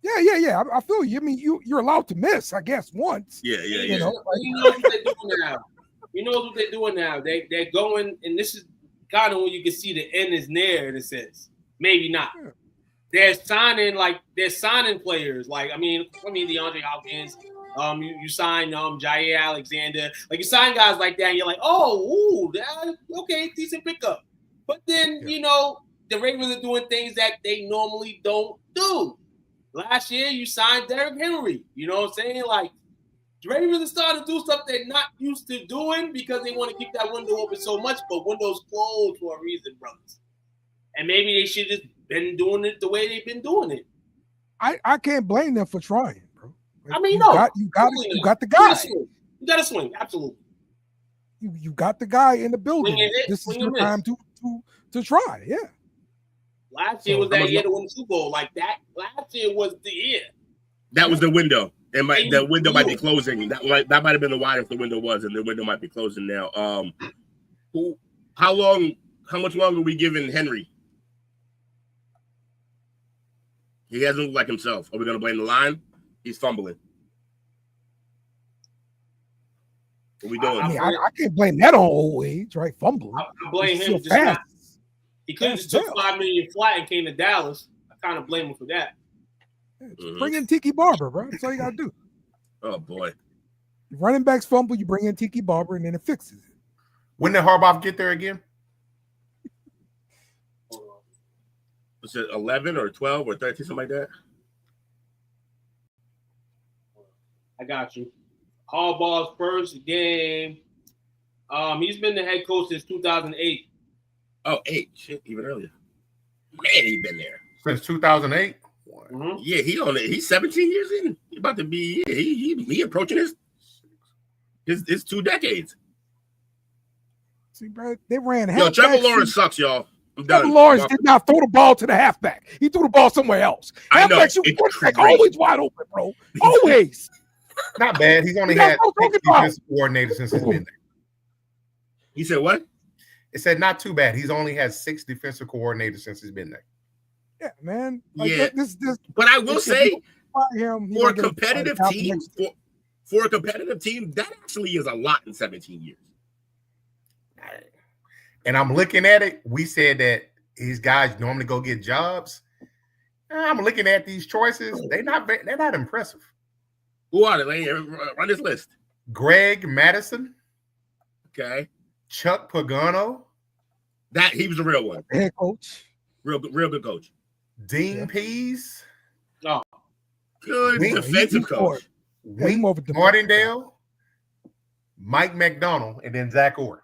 Yeah. I feel you. I mean, you're allowed to miss, I guess, once. Yeah. You know what they're doing now. You know what they're doing now. They're going, and this is kind of when you can see the end is near in a sense. Maybe not. Yeah. They're signing players. Like, I mean DeAndre Hopkins. You sign Jair Alexander. Like, you sign guys like that, and you're like, okay, decent pickup. But then the Ravens are doing things that they normally don't do. Last year, you signed Derrick Henry. You know what I'm saying? Like, the Ravens are starting to do stuff they're not used to doing because they want to keep that window open so much, but windows closed for a reason, brothers. And maybe they should have been doing it the way they've been doing it. I can't blame them for trying, bro. Like, I mean, you got the guy. You got to swing, absolutely. You got the guy in the building. This is your time to try, yeah. Last year was that year to win the Super Bowl. Like that, last year was the year. That was the window. The window might be closing. That might have been the why if the window was, and the window might be closing now. How much longer are we giving Henry? He hasn't looked like himself. Are we gonna blame the line? He's fumbling. What are we doing? I can't blame that on old age, right? Fumbling. I blame him. He could have just took $5 million flat and came to Dallas. I kind of blame him for that. Bring in Tiki Barber, bro. That's all you gotta do. Oh boy. Running backs fumble, you bring in Tiki Barber, and then it fixes it. When did Harbaugh get there again? Was it 11 or 12 or 13, something like that? I got you. Harbaugh's first game. He's been the head coach since 2008. Oh, 8. Shit, even earlier. Man, he's been there. Since 2008? Mm-hmm. Yeah, he's 17 years in. He's about to be, he approaching his 2 decades. See, bro, they ran halfback. Trevor Lawrence sucks, y'all. Trevor Lawrence did not throw the ball to the halfback. He threw the ball somewhere else. Halfbacks, always wide open, bro. Always. Not bad. He's only had 6 defensive coordinators since he's been there. He said what? It said not too bad. He's only had 6 defensive coordinators since he's been there. Yeah, man. Like, but I will say, for a competitive team, that actually is a lot in 17 years. And I'm looking at it. We said that these guys normally go get jobs. I'm looking at these choices. They're not impressive. Who are they? Run this list. Greg Madison. Okay. Chuck Pagano. That he was a real one. Head coach. Real good coach. Dean Pease. Oh. Good defensive coach. Wink Martindale. Mike McDonald, and then Zach Orr.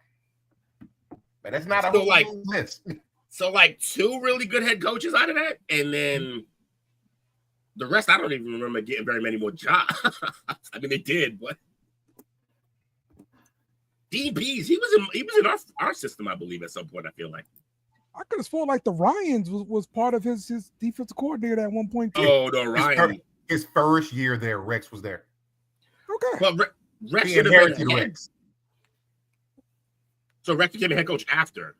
But that's not a whole list. So, 2 really good head coaches out of that, and then the rest, I don't even remember getting very many more jobs. I mean, they did, but Dean Pease, he was in our system, I believe, at some point. I feel like I could have sworn the Ryans was part of his defensive coordinator at one point too. Oh, the Ryan. His first year there, Rex was there. Okay. Well, Rex he inherited Rex. So Rex became a head coach after.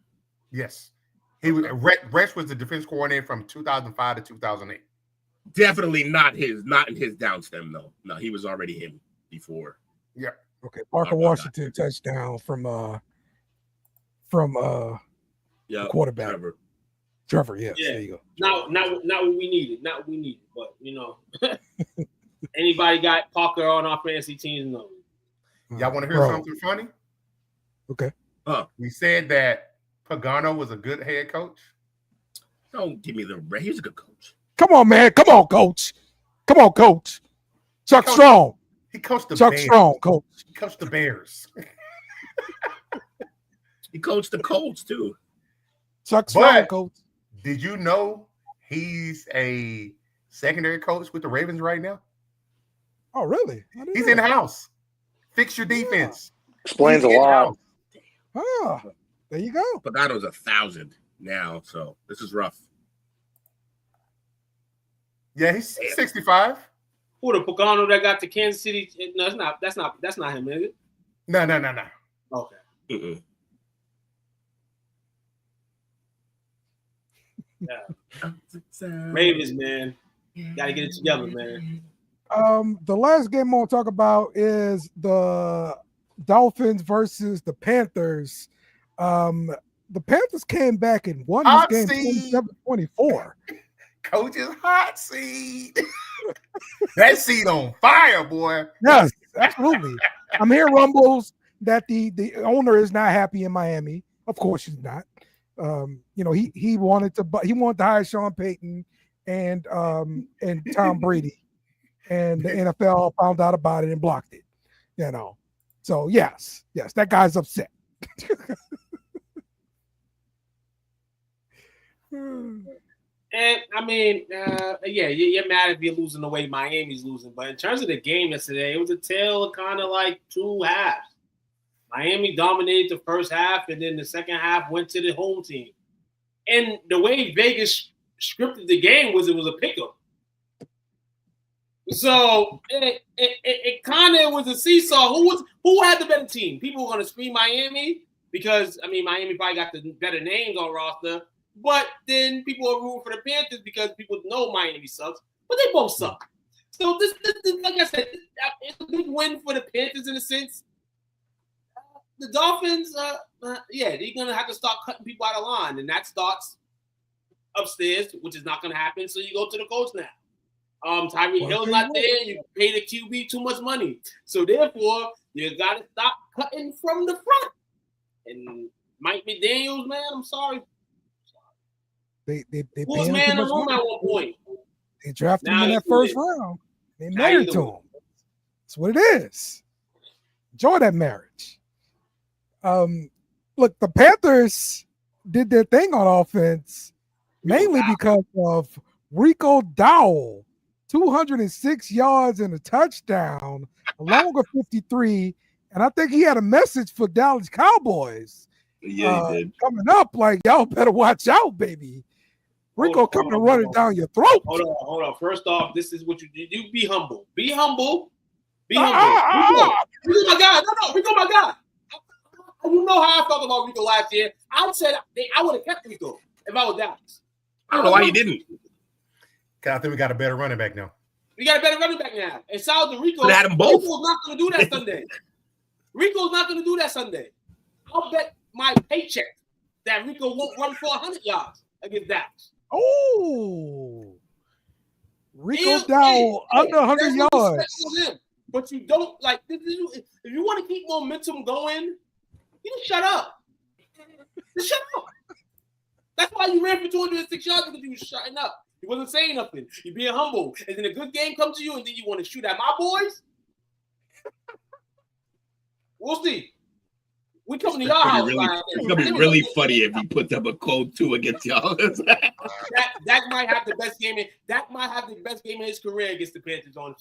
Yes. Rex was the defense coordinator from 2005 to 2008. Definitely not in his down stem, though. No, he was already him before. Yeah. Okay. Parker Washington touchdown from quarterback. Trevor, yes. Yeah. There you go. Not what we needed. Not what we needed. But anybody got Parker on our fantasy teams? No. Y'all want to hear something funny? Okay. We said that Pagano was a good head coach. Don't give me the red. He's a good coach. Come on, man. Come on, coach. Chuck Strong. He coached the Chuck Bears. Strong, coach. He coached the Bears. He coached the Colts, too. Chuck Strong, coach. Did you know he's a secondary coach with the Ravens right now? Oh, really? He's in the house. Fix your defense. Explains a lot. Ah. There you go. Pagano's 1,000 now, so this is rough. Yeah, he's 65. Who the Pagano that got to Kansas City? No, it's not. That's not him, is it? No. Okay. Mm-mm. Yeah. Ravens, man. Got to get it together, man. The last game I want to talk about is the Dolphins versus the Panthers. The Panthers came back and won Hot this game seat. 27-24. Coach's hot seat. That seat on fire, boy. Yes, absolutely. I'm hearing rumbles that the owner is not happy in Miami. Of course, she's not. He wanted to hire Sean Payton and Tom Brady, and the NFL found out about it and blocked it. So yes, that guy's upset. And I mean, you're mad if you're losing the way Miami's losing. But in terms of the game yesterday, it was a tale of kind of like two halves. Miami dominated the first half, and then the second half went to the home team. And the way Vegas scripted the game was it was a pickup. So it kind of was a seesaw. Who had the better team? People were going to scream Miami because Miami probably got the better names on roster. But then people are rooting for the Panthers because people know Miami sucks, but they both suck. So this like I said, it's a big win for the Panthers in a sense. The Dolphins, they're gonna have to start cutting people out of line, and that starts upstairs, which is not gonna happen. So you go to the coach now. Tyreek Hill's not there. You pay the QB too much money, so therefore you gotta stop cutting from the front. And Mike McDaniels, man, I'm sorry. They Who was man in the room at one point? They drafted him in that first round. They married to him. That's what it is. Enjoy that marriage. Look, the Panthers did their thing on offense mainly because of Rico Dowell, 206 yards and a touchdown, along with 53. And I think he had a message for Dallas Cowboys. Yeah, he did. Coming up, like, y'all better watch out, baby. Rico coming to run it down your throat. Hold on. First off, this is what you do. You be humble. Be humble. Rico my guy. No, Rico my guy. You know how I felt about Rico last year. I would have kept Rico if I was Dallas. I don't know why you didn't. I think we got a better running back now. We got a better running back now. And shout out to Rico. But had them both. Rico's not going to do that Sunday. Rico's not going to do that Sunday. I'll bet my paycheck that Rico won't run for 100 yards against Dallas. Oh, Rico Dowell under 100 yards. But you don't like if you want to keep momentum going, you just shut up. Just shut up. That's why you ran for 206 yards because you were shutting up. You wasn't saying nothing. You're being humble. And then a good game comes to you, and then you want to shoot at my boys. We'll see. We coming to y'all house. It's gonna be really funny if he puts up a cold 2 against y'all. That might have the best game. That might have the best game in his career against the Panthers on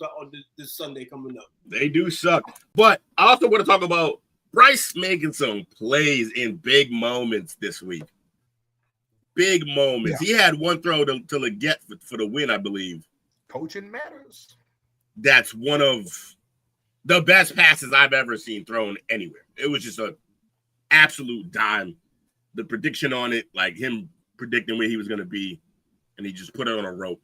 this Sunday coming up. They do suck. But I also want to talk about Bryce making some plays in big moments this week. Big moments. Yeah. He had one throw to Leggett for the win, I believe. Coaching matters. That's one of the best passes I've ever seen thrown anywhere. It was just an absolute dime. The prediction on it, like him predicting where he was going to be, and he just put it on a rope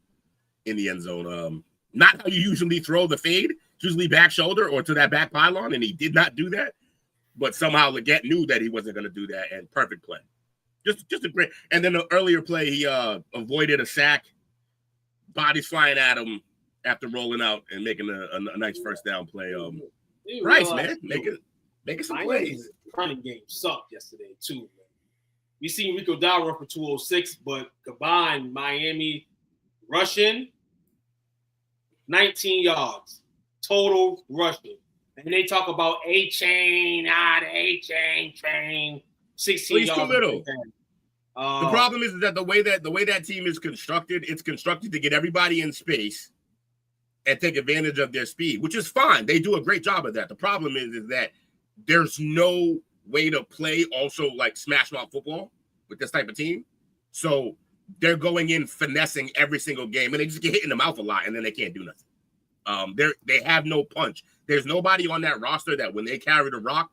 in the end zone. Not how you usually throw the fade, usually back shoulder or to that back pylon, and he did not do that. But somehow Leggett knew that he wasn't going to do that, and perfect play. Just a great. And then the earlier play, he avoided a sack, bodies flying at him after rolling out and making a nice first down play. Bryce, man, making some plays. Running game sucked yesterday too. Man. We seen Rico Dowell run for 206, but combined Miami rushing 19 yards total rushing, and they talk about the A-chain train 16 yards. Too little. The problem is that the way that team is constructed, it's constructed to get everybody in space and take advantage of their speed, which is fine. They do a great job of that. The problem is that there's no way to play also like smash mouth football with this type of team. So they're going in finessing every single game, and they just get hit in the mouth a lot, and then they can't do nothing. They have no punch. There's nobody on that roster that when they carry the rock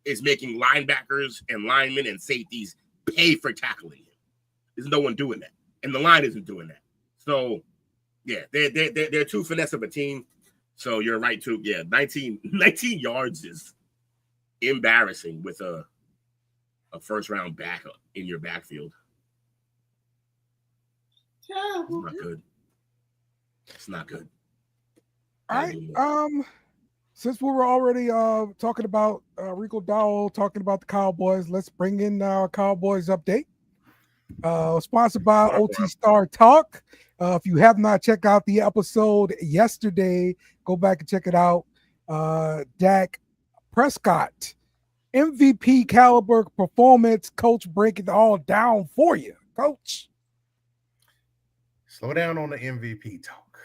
is making linebackers and linemen and safeties pay for tackling him. There's no one doing that, and the line isn't doing that. So, yeah, they're too finesse of a team. So you're right too. Yeah, 19 yards is embarrassing with a first round backup in your backfield. It's not good. It's not good. All right. Since we were already talking about Rico Dowell, talking about the Cowboys, let's bring in our Cowboys update. Sponsored by OT Star Talk. If you have not checked out the episode yesterday, go back and check it out. Dak Prescott, MVP caliber performance. Coach breaking it all down for you, Coach. Slow down on the MVP talk.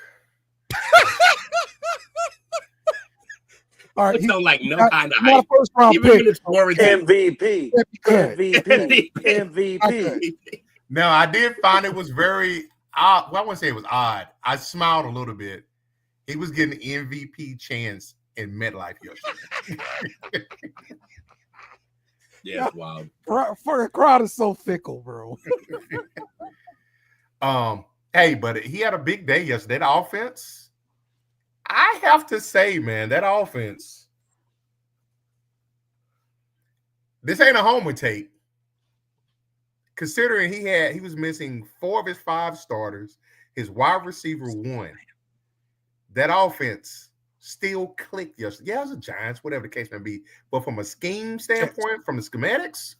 All right, he's like no kind of hype. First round pick. MVP. MVP. Now, I did find it was very odd. Well, I wouldn't say it was odd. I smiled a little bit. He was getting an MVP chance in MetLife yesterday. Yeah, wow. For crowd is so fickle, bro. Hey, but he had a big day yesterday. The offense. I have to say, man, that offense, this ain't a homer take. Considering he was missing 4 of his 5 starters, his wide receiver 1. That offense still clicked yesterday. Yeah, it was the Giants, whatever the case may be. But from a scheme standpoint, from the schematics,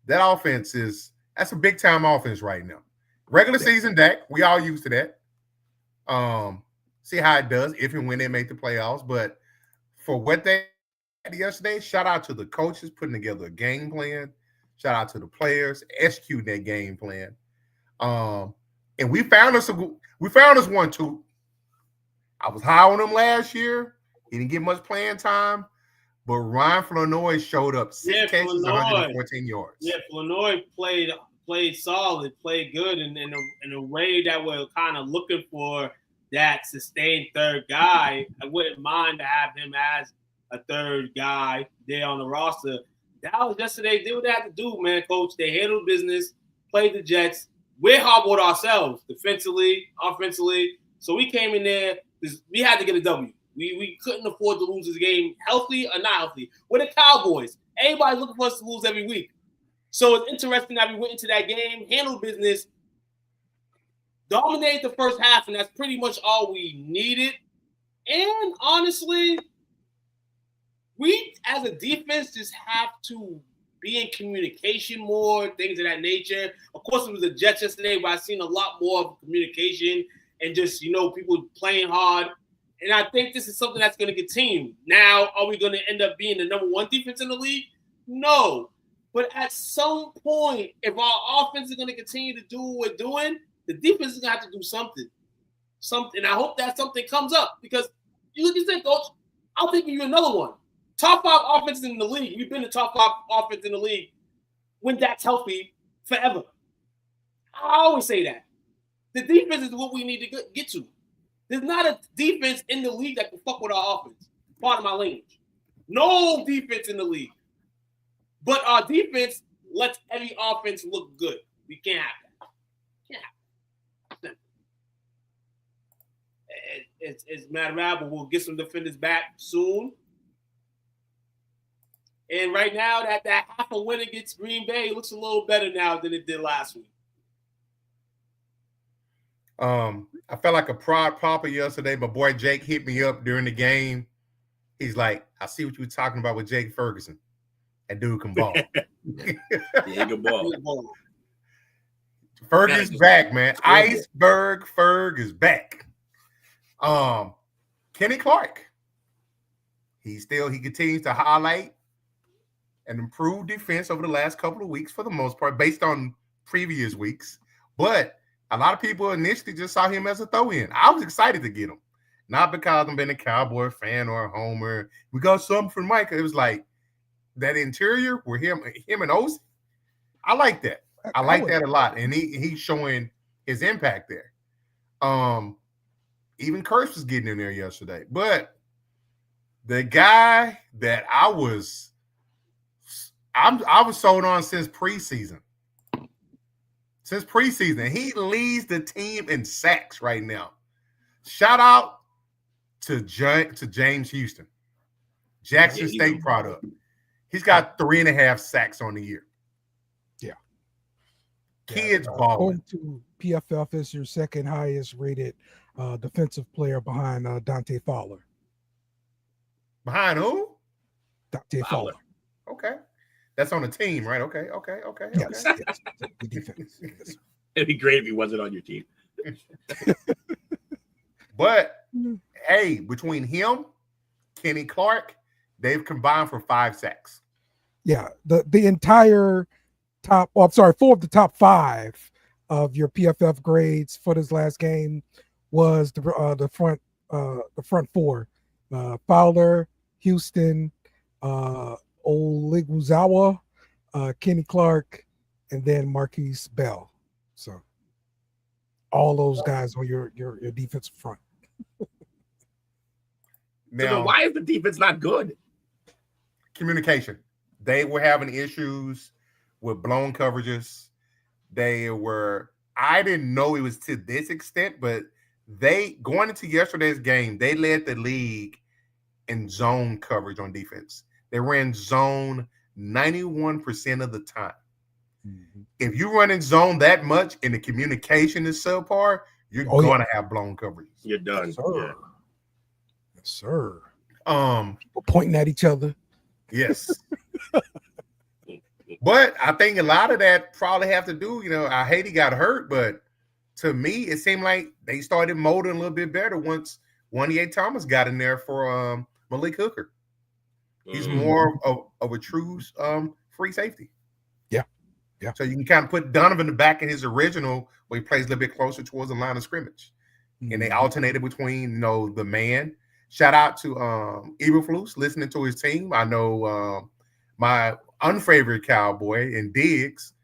that offense that's a big time offense right now. Regular season Dak, we all used to that. See how it does if and when they make the playoffs. But for what they had yesterday, shout out to the coaches putting together a game plan. Shout out to the players executing that game plan. And we found us one too. I was high on him last year. He didn't get much playing time, but Ryan Flournoy showed up 6 catches, 114 yards. Yeah, Flournoy played solid, played good in a way that we're kind of looking for. That sustained third guy. I wouldn't mind to have him as a third guy there on the roster. That was yesterday. They did what they had to do, man, Coach. They handled business, played the Jets. We're hobbled ourselves defensively, offensively. So we came in there. We had to get a W. We couldn't afford to lose this game, healthy or not healthy. We're the Cowboys. Everybody's looking for us to lose every week. So it's interesting that we went into that game, handled business, dominated the first half, and that's pretty much all we needed. And honestly, we as a defense just have to be in communication more, things of that nature. Of course, it was the Jets yesterday, but I've seen a lot more of communication and just, people playing hard. And I think this is something that's going to continue. Now, are we going to end up being the number 1 defense in the league? No. But at some point, if our offense is going to continue to do what we're doing, the defense is going to have to do something. I hope that something comes up because you said, Coach, I'll think of you another one. Top 5 offenses in the league. We've been the top 5 offense in the league when that's healthy forever. I always say that. The defense is what we need to get to. There's not a defense in the league that can fuck with our offense. Pardon my language. No defense in the league. But our defense lets every offense look good. We can't have that. It's matter of but we'll get some defenders back soon. And right now, that half a win against Green Bay looks a little better now than it did last week. I felt like a prod popper yesterday. My boy Jake hit me up during the game. He's like, I see what you were talking about with Jake Ferguson. That dude can ball. Yeah, he can ball. Ferg is back, man. Iceberg Ferg is back. Kenny Clark. He continues to highlight and improve defense over the last couple of weeks for the most part, based on previous weeks. But a lot of people initially just saw him as a throw-in. I was excited to get him. Not because I've been a Cowboy fan or a homer. We got something for Mike. It was like, that interior with him and Oz. I like that. I like that a lot, and he's showing his impact there. Even Kurtz was getting in there yesterday, but the guy that I was sold on since preseason. He leads the team in sacks right now. Shout out to James Houston, Jackson State product. He's got 3.5 sacks on the year. Yeah. Kids balling. According to PFF, is your second highest rated defensive player behind Dante Fowler. Behind who? Dante Fowler. Okay. That's on the team, right? Okay. Yes. The defense. Yes. It'd be great if he wasn't on your team. But hey, between him, Kenny Clark, they've combined for 5 sacks. Yeah, the entire top. Oh, I'm sorry, 4 of the top 5 of your PFF grades for this last game was the front 4: Fowler, Houston, Oligbuzawa, Kenny Clark, and then Marquise Bell. So all those guys on your defensive front. Now, why is the defense not good? Communication. They were having issues with blown coverages. I didn't know it was to this extent, but going into yesterday's game, they led the league in zone coverage on defense. They ran zone 91% of the time. Mm-hmm. If you run in zone that much and the communication is subpar, you're going to have blown coverages. You're done. Yes, sir. Yeah. Yes, sir. People pointing at each other. Yes. But I think a lot of that probably have to do, I hate he got hurt, but to me, it seemed like they started molding a little bit better once Wanye Thomas got in there for Malik Hooker. He's more of a true free safety. Yeah. So you can kind of put Donovan back in his original where he plays a little bit closer towards the line of scrimmage. Mm-hmm. And they alternated between, the man. Shout out to Eberflus listening to his team. I know my unfavorite Cowboy and Diggs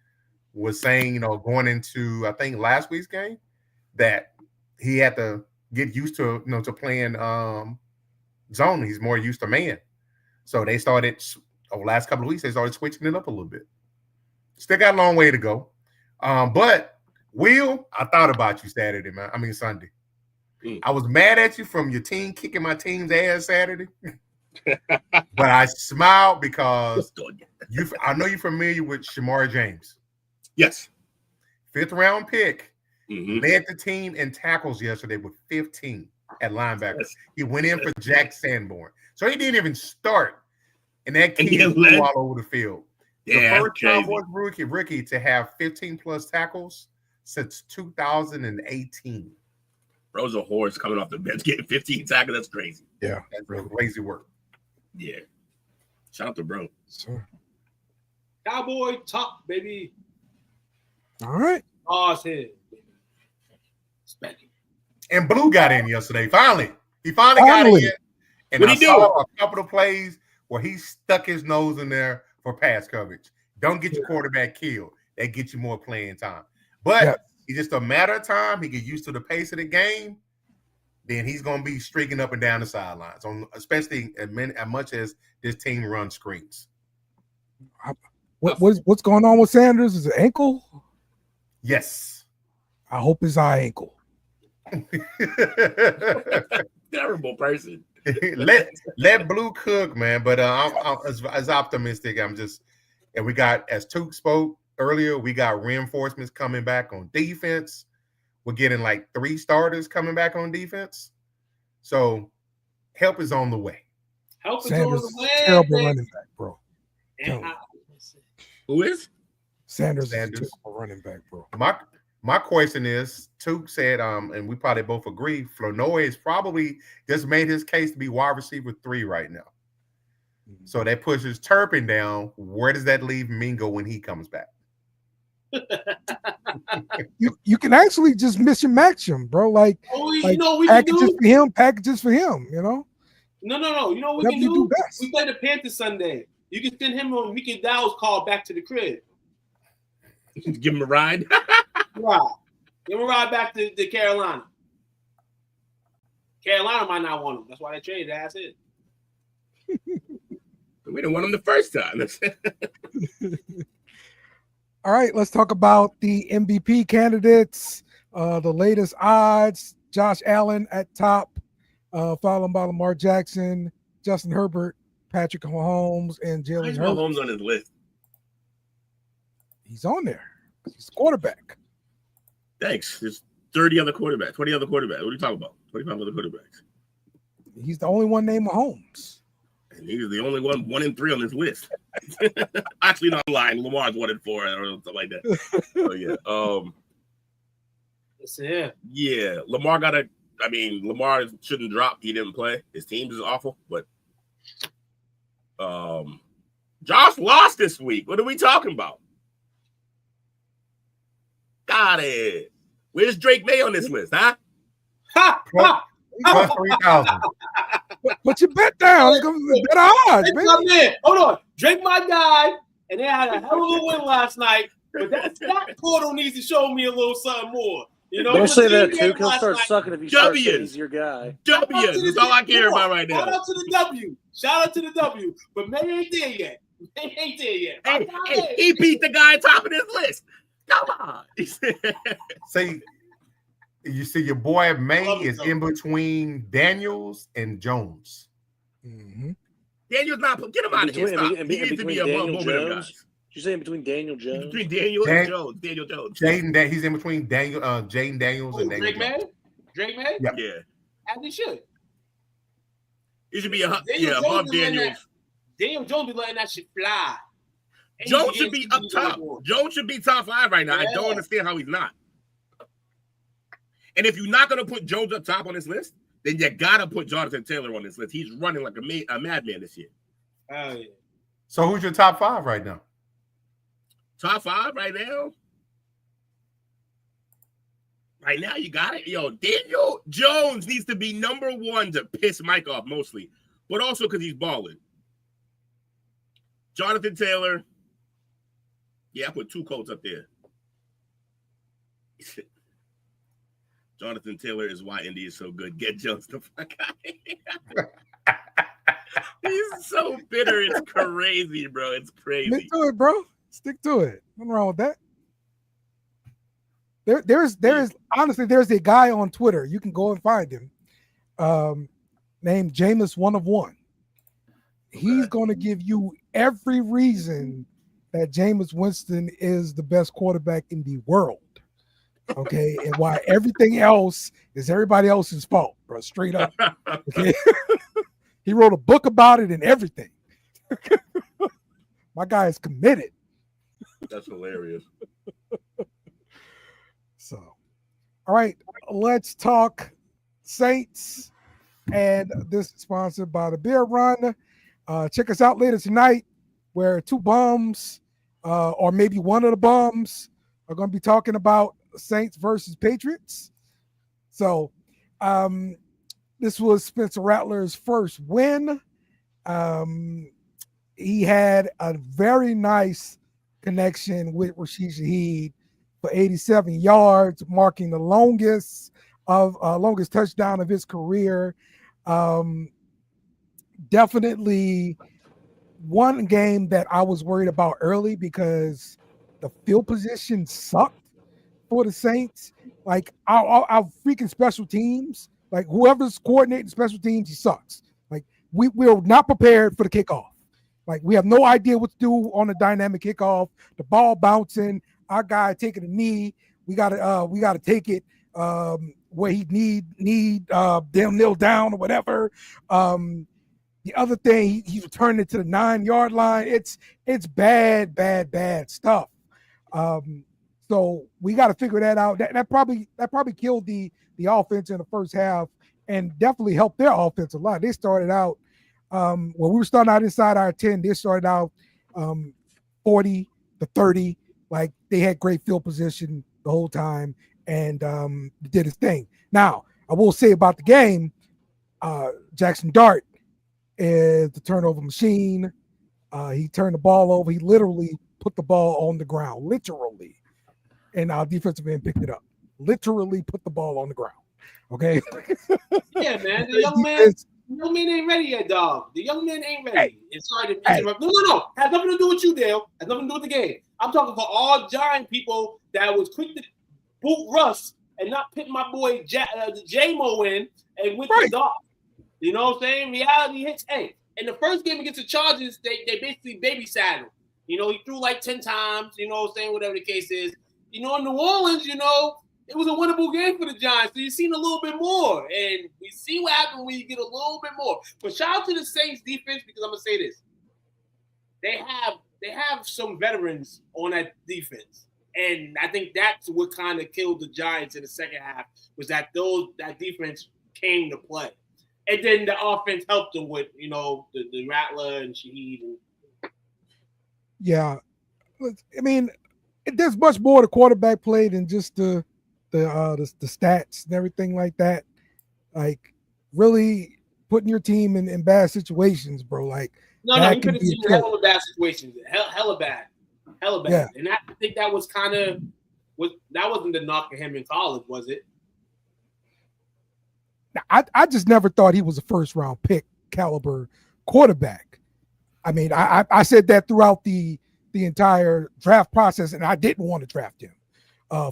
was saying, going into, I think, last week's game that he had to get used to, to playing zone. He's more used to man. So they started, over the last couple of weeks, they started switching it up a little bit. Still got a long way to go. But, Will, I thought about you Sunday. I was mad at you from your team kicking my team's ass Saturday. But I smiled because I know you're familiar with Shamar James. Yes. 5th round pick. Led the team in tackles yesterday with 15 at linebacker. Yes. He went in for Jack Sanborn. So he didn't even start. And that kid flew all over the field. The first Cowboys rookie to have 15-plus tackles since 2018. Bro's a horse coming off the bench, getting 15 tackles. That's crazy. Yeah. That's crazy work. Yeah. Shout out to Bro. Sure. Cowboy top, baby. All right. Oz head. And Blue got in yesterday. Finally. He finally got in. And I saw a couple of plays where he stuck his nose in there for pass coverage. Don't get your quarterback killed. They get you more playing time. But it's just a matter of time. He get used to the pace of the game. Then he's going to be streaking up and down the sidelines, especially as much as this team runs screens. What's going on with Sanders? Is it ankle? Yes. I hope it's eye ankle. Terrible person. let Blue cook, man. But I'm as optimistic. And we got, as Took spoke earlier, we got reinforcements coming back on defense. We're getting like 3 starters coming back on defense. So help is on the way. Help is on the way. Terrible running back, bro. Who is? Sanders is a terrible running back, bro. My question is, Took said, and we probably both agree, Flournoy has probably just made his case to be wide receiver 3 right now. Mm-hmm. So that pushes Turpin down. Where does that leave Mingo when he comes back? you can actually just miss and match him, bro. Like packages for him, No. You know what we can do? We play the Panthers Sunday. You can send him on Ricky Dow's call back to the crib. Give him a ride. Right. Give him a ride back to Carolina. Carolina might not want him. That's why they traded ass in. We didn't want him the first time. All right, let's talk about the MVP candidates. The latest odds: Josh Allen at top, followed by Lamar Jackson, Justin Herbert, Patrick Mahomes, and Jalen Hurts. Mahomes on his list. He's on there. He's a quarterback. Thanks. There's 30 other quarterbacks, 20 other quarterbacks. What are you talking about? 25 other quarterbacks. He's the only one named Mahomes. And he's the only one in 3 on this list. Actually, not lying. Lamar's 1 in 4 or something like that. So yeah. Yeah. Lamar shouldn't drop. He didn't play. His team is awful, but Josh lost this week. What are we talking about? Got it. Where's Drake May on this list, huh? Plus 3,000. Put your bet down. It's gonna be better odds, baby. Hold on. Drake my guy, and they had a hell of a win last night. But that portal needs to show me a little something more. You know, don't say that too. He'll start sucking if you start saying he's your guy. W's. That's all I care about right now. Shout out to the W. Shout out to the W. But May ain't there yet. Hey, he beat the guy top of this list. Come on. See, you see, your boy May is in between Daniels and Jones. Mm-hmm. Daniel's not. Get him out of here. Stop. He needs to be above both of them guys. You say in between Daniel Jones? Between Daniel and Jones. Daniel Jones. He's in between Jaden Daniels and Daniel Drake May? Drake May? Yeah. As he should. He should be above Daniels. Daniel Jones be letting that shit fly. Jones should be up top. Jones should be top 5 right now. Yeah. I don't understand how he's not. And if you're not going to put Jones up top on this list, then you got to put Jonathan Taylor on this list. He's running like a madman this year. Oh, yeah. So who's your top 5 right now? Top 5 right now? Right now, you got it. Yo, Daniel Jones needs to be number 1 to piss Mike off mostly, but also because he's balling. Jonathan Taylor. Yeah, I put 2 Colts up there. Jonathan Taylor is why Indy is so good. Get Jones the fuck out of here. He's so bitter. It's crazy, bro. It's crazy. Stick to it, bro. Stick to it. Nothing wrong with that. There's honestly, there's a guy on Twitter. You can go and find him. Named Jameis 1 of 1. He's going to give you every reason that Jameis Winston is the best quarterback in the world. Okay, and why everything else is everybody else's fault, bro. Straight up. Okay. He wrote a book about it and everything. My guy is committed. That's hilarious. So, all right, let's talk Saints. And this is sponsored by the Beer Run. Check us out later tonight, where 2 bums, or maybe one of the bums, are going to be talking about Saints versus Patriots. So, this was Spencer Rattler's first win. He had a very nice connection with Rashid Shaheed for 87 yards, marking the longest touchdown of his career. Definitely one game that I was worried about early because the field position sucked for the Saints. Like our freaking special teams, like whoever's coordinating special teams, he sucks. Like we're not prepared for the kickoff. Like we have no idea what to do on a dynamic kickoff. The ball bouncing, our guy taking a knee. We gotta take it where he need them kneel down or whatever. The other thing, he returned it to the 9-yard line. It's bad stuff. So we got to figure that out. That probably killed the offense in the first half and definitely helped their offense a lot. They started out we were starting out inside our 10. They started out 40 to 30. Like they had great field position the whole time and did his thing. Now, I will say about the game, Jackson Dart is the turnover machine. He turned the ball over. He literally put the ball on the ground, literally, and our defensive end picked it up. Literally put the ball on the ground. Okay. Yeah, man. The young man ain't ready yet, dog. The young man ain't ready. Hey, It's hard to interrupt. No. Has nothing to do with you, Dale. Has nothing to do with the game. I'm talking for all Giant people that was quick to boot Russ and not put my boy J-Mo in and went to dog. You know what I'm saying? Reality hits. Hey, in the first game against the Chargers, they basically babysat him. You know, he threw like 10 times, you know what I'm saying, whatever the case is. You know, in New Orleans, you know, it was a winnable game for the Giants. So you've seen a little bit more. And we see what happens when you get a little bit more. But shout out to the Saints defense, because I'm going to say this. They have some veterans on that defense. And I think that's what kind of killed the Giants in the second half, was that defense came to play. And then the offense helped them with, you know, the Rattler and Shaheed. Yeah. I mean, there's much more to quarterback play than just the stats and everything like that. Like, really putting your team in bad situations, bro. Like, no, he put his team in hella bad situations. Hella bad. Yeah. And I think that was that wasn't the knock of him in college, was it? I just never thought he was a first round pick caliber quarterback. I mean, I said that throughout the entire draft process, and I didn't want to draft him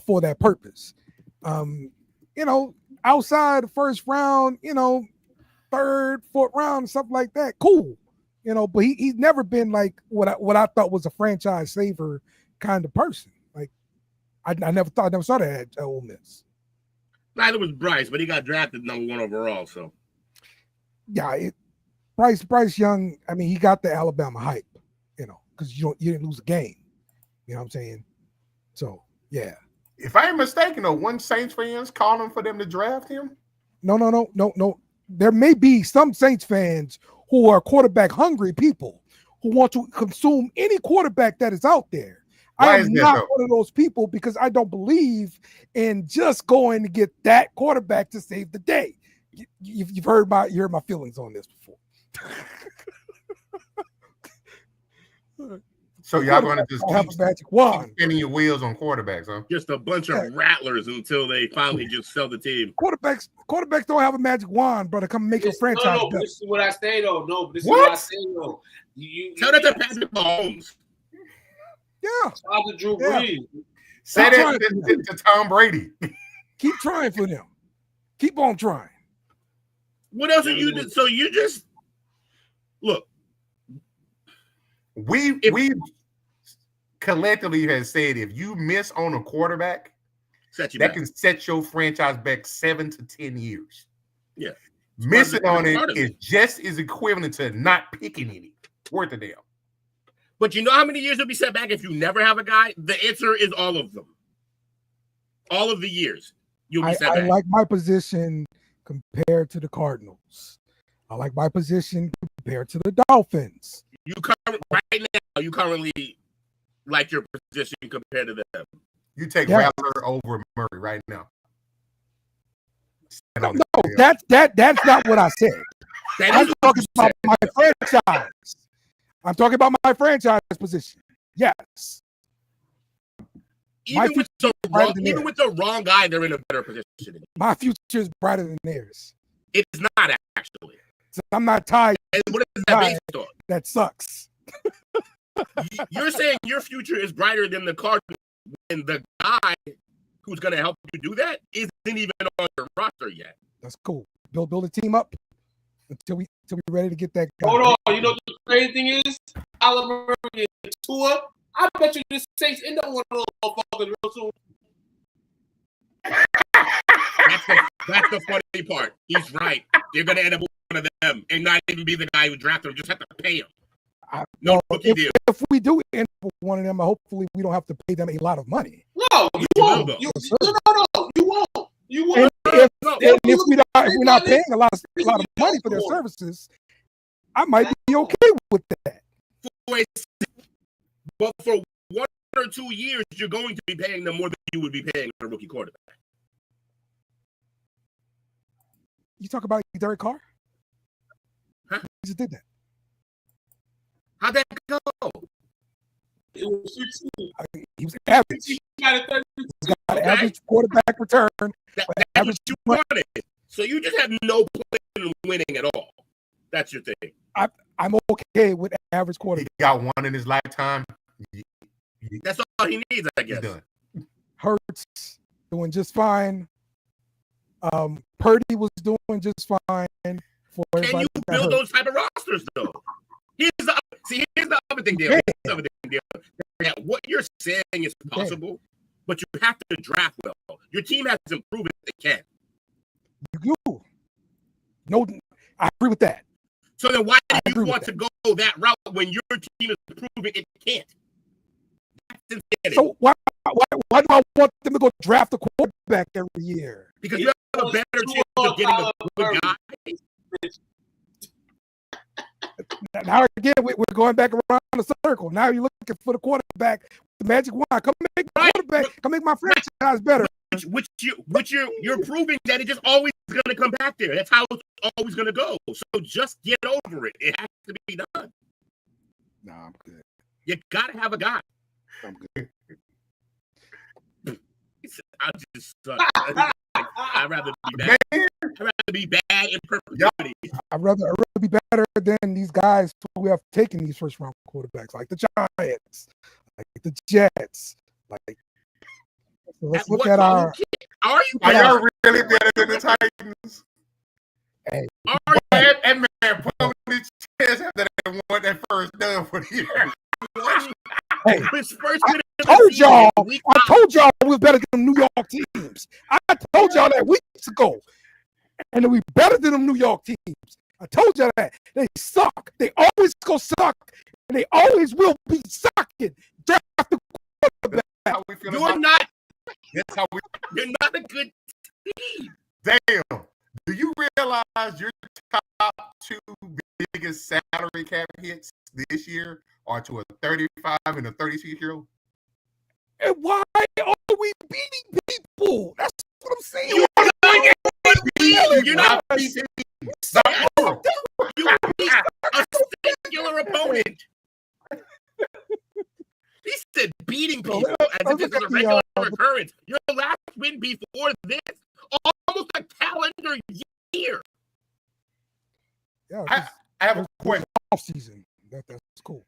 for that purpose. You know, outside the first round, you know, third, fourth round, stuff like that, cool. You know, but he's never been like what I thought was a franchise saver kind of person. Like, I never saw that at Ole Miss. Neither was Bryce, but he got drafted number 1 overall. So, yeah, Bryce Young. I mean, he got the Alabama hype, you know, because you didn't lose a game. You know what I'm saying? So, yeah. If I ain't mistaken, though, one Saints fans calling for them to draft him. No. There may be some Saints fans who are quarterback hungry people who want to consume any quarterback that is out there. I am not one of those people, because I don't believe in just going to get that quarterback to save the day. You've heard my feelings on this before. So y'all going to just keep spinning your wheels on quarterbacks, huh? Just a bunch of rattlers until they finally just sell the team. Quarterbacks don't have a magic wand, brother. Come make your franchise. No, this is what I say though. No, this is what I say though. Tell that to Patrick Mahomes. Yeah. Shout out to Drew Brees. Say that to Tom Brady. Keep trying for them. Keep on trying. What else are you doing? So you just look. We collectively has said if you miss on a quarterback, that can set your franchise back 7 to 10 years. Yeah. Missing on it is just as equivalent to not picking any. Worth a damn. But you know how many years you'll be set back if you never have a guy? The answer is all of them. All of the years you'll be set back. I like my position compared to the Cardinals. I like my position compared to the Dolphins. You currently like your position compared to them. You take Rattler over Murray right now. No, that's not what I said. I'm talking about my franchise. I'm talking about my franchise position. Yes. Even with the wrong guy, they're in a better position. My future is brighter than theirs. It's not actually. So I'm not tied. And what is that based on? That sucks. You're saying your future is brighter than the Cardinals, and the guy who's going to help you do that isn't even on your roster yet. That's cool. Build a team up until we're ready to get that guy. Hold on. You know what the crazy thing is? Alabama and Tua. I bet you the Saints end up with a little motherfuckers real soon. That's the funny part. He's right. They're going to end up with one of them and not even be the guy who drafted him. Just have to pay him. If we do end up with one of them, hopefully we don't have to pay them a lot of money. No, you won't. You won't. You won't. If we're not paying a lot of money for their services, I might be okay with that. But for 1 or 2 years, you're going to be paying them more than you would be paying a rookie quarterback. You talk about Derek Carr? Huh? He just did that. How'd that go? It was 15. He was average. He got a 30. He got an average quarterback return. That's average what you wanted. So you just have no plan in winning at all. That's your thing. I'm okay with average He quarterback. got one in his lifetime. That's all he needs, I He's guess. done. Hurts doing just fine. Purdy was doing just fine for Can everybody. you that got build hurt. those type of rosters, though? Here's the other thing, Dale. Yeah. Here's the other thing, Dale. That what you're saying is possible, but you have to draft well. Your team hasn't proven they can. You do. No, I agree with that. So then why do agree you with want to go that route when your team is proving it can't? That's insanity. So why do I want them to go draft a quarterback every year? Because you have a better chance of getting a good guy. Now again, we're going back around the circle. Now you're looking for the quarterback, the magic wand. Come make my quarterback. Come make my franchise better. Which you're proving that it's just always going to come back there. That's how it's always going to go. So just get over it. It has to be done. No, I'm good. You got to have a guy. I'm good. I just suck. I'd rather be bad. I'd rather be bad in perpetuity. I'd rather be better than these guys who have taken these first round quarterbacks, like the Giants, like the Jets. Like, let's look at our. Are y'all really better than the Titans? Hey, That man pumped his chest after they won that first dub for the year. hey, I told y'all we was better than New York teams. I told y'all that weeks ago. And that we better than them New York teams. I told y'all that. They suck. They always go suck. And they always will be sucking. Draft the quarterback. You're not. That's how you're not a good team. Damn. Do you realize your top two biggest salary cap hits this year are to a 35 and a 36-year-old? And why are we beating people? That's what I'm saying. You're not beating. You beat a singular opponent. He said beating people as if this is a regular occurrence. Your last win before this, almost a calendar year. Yeah, I have a question. Off season. That's cool.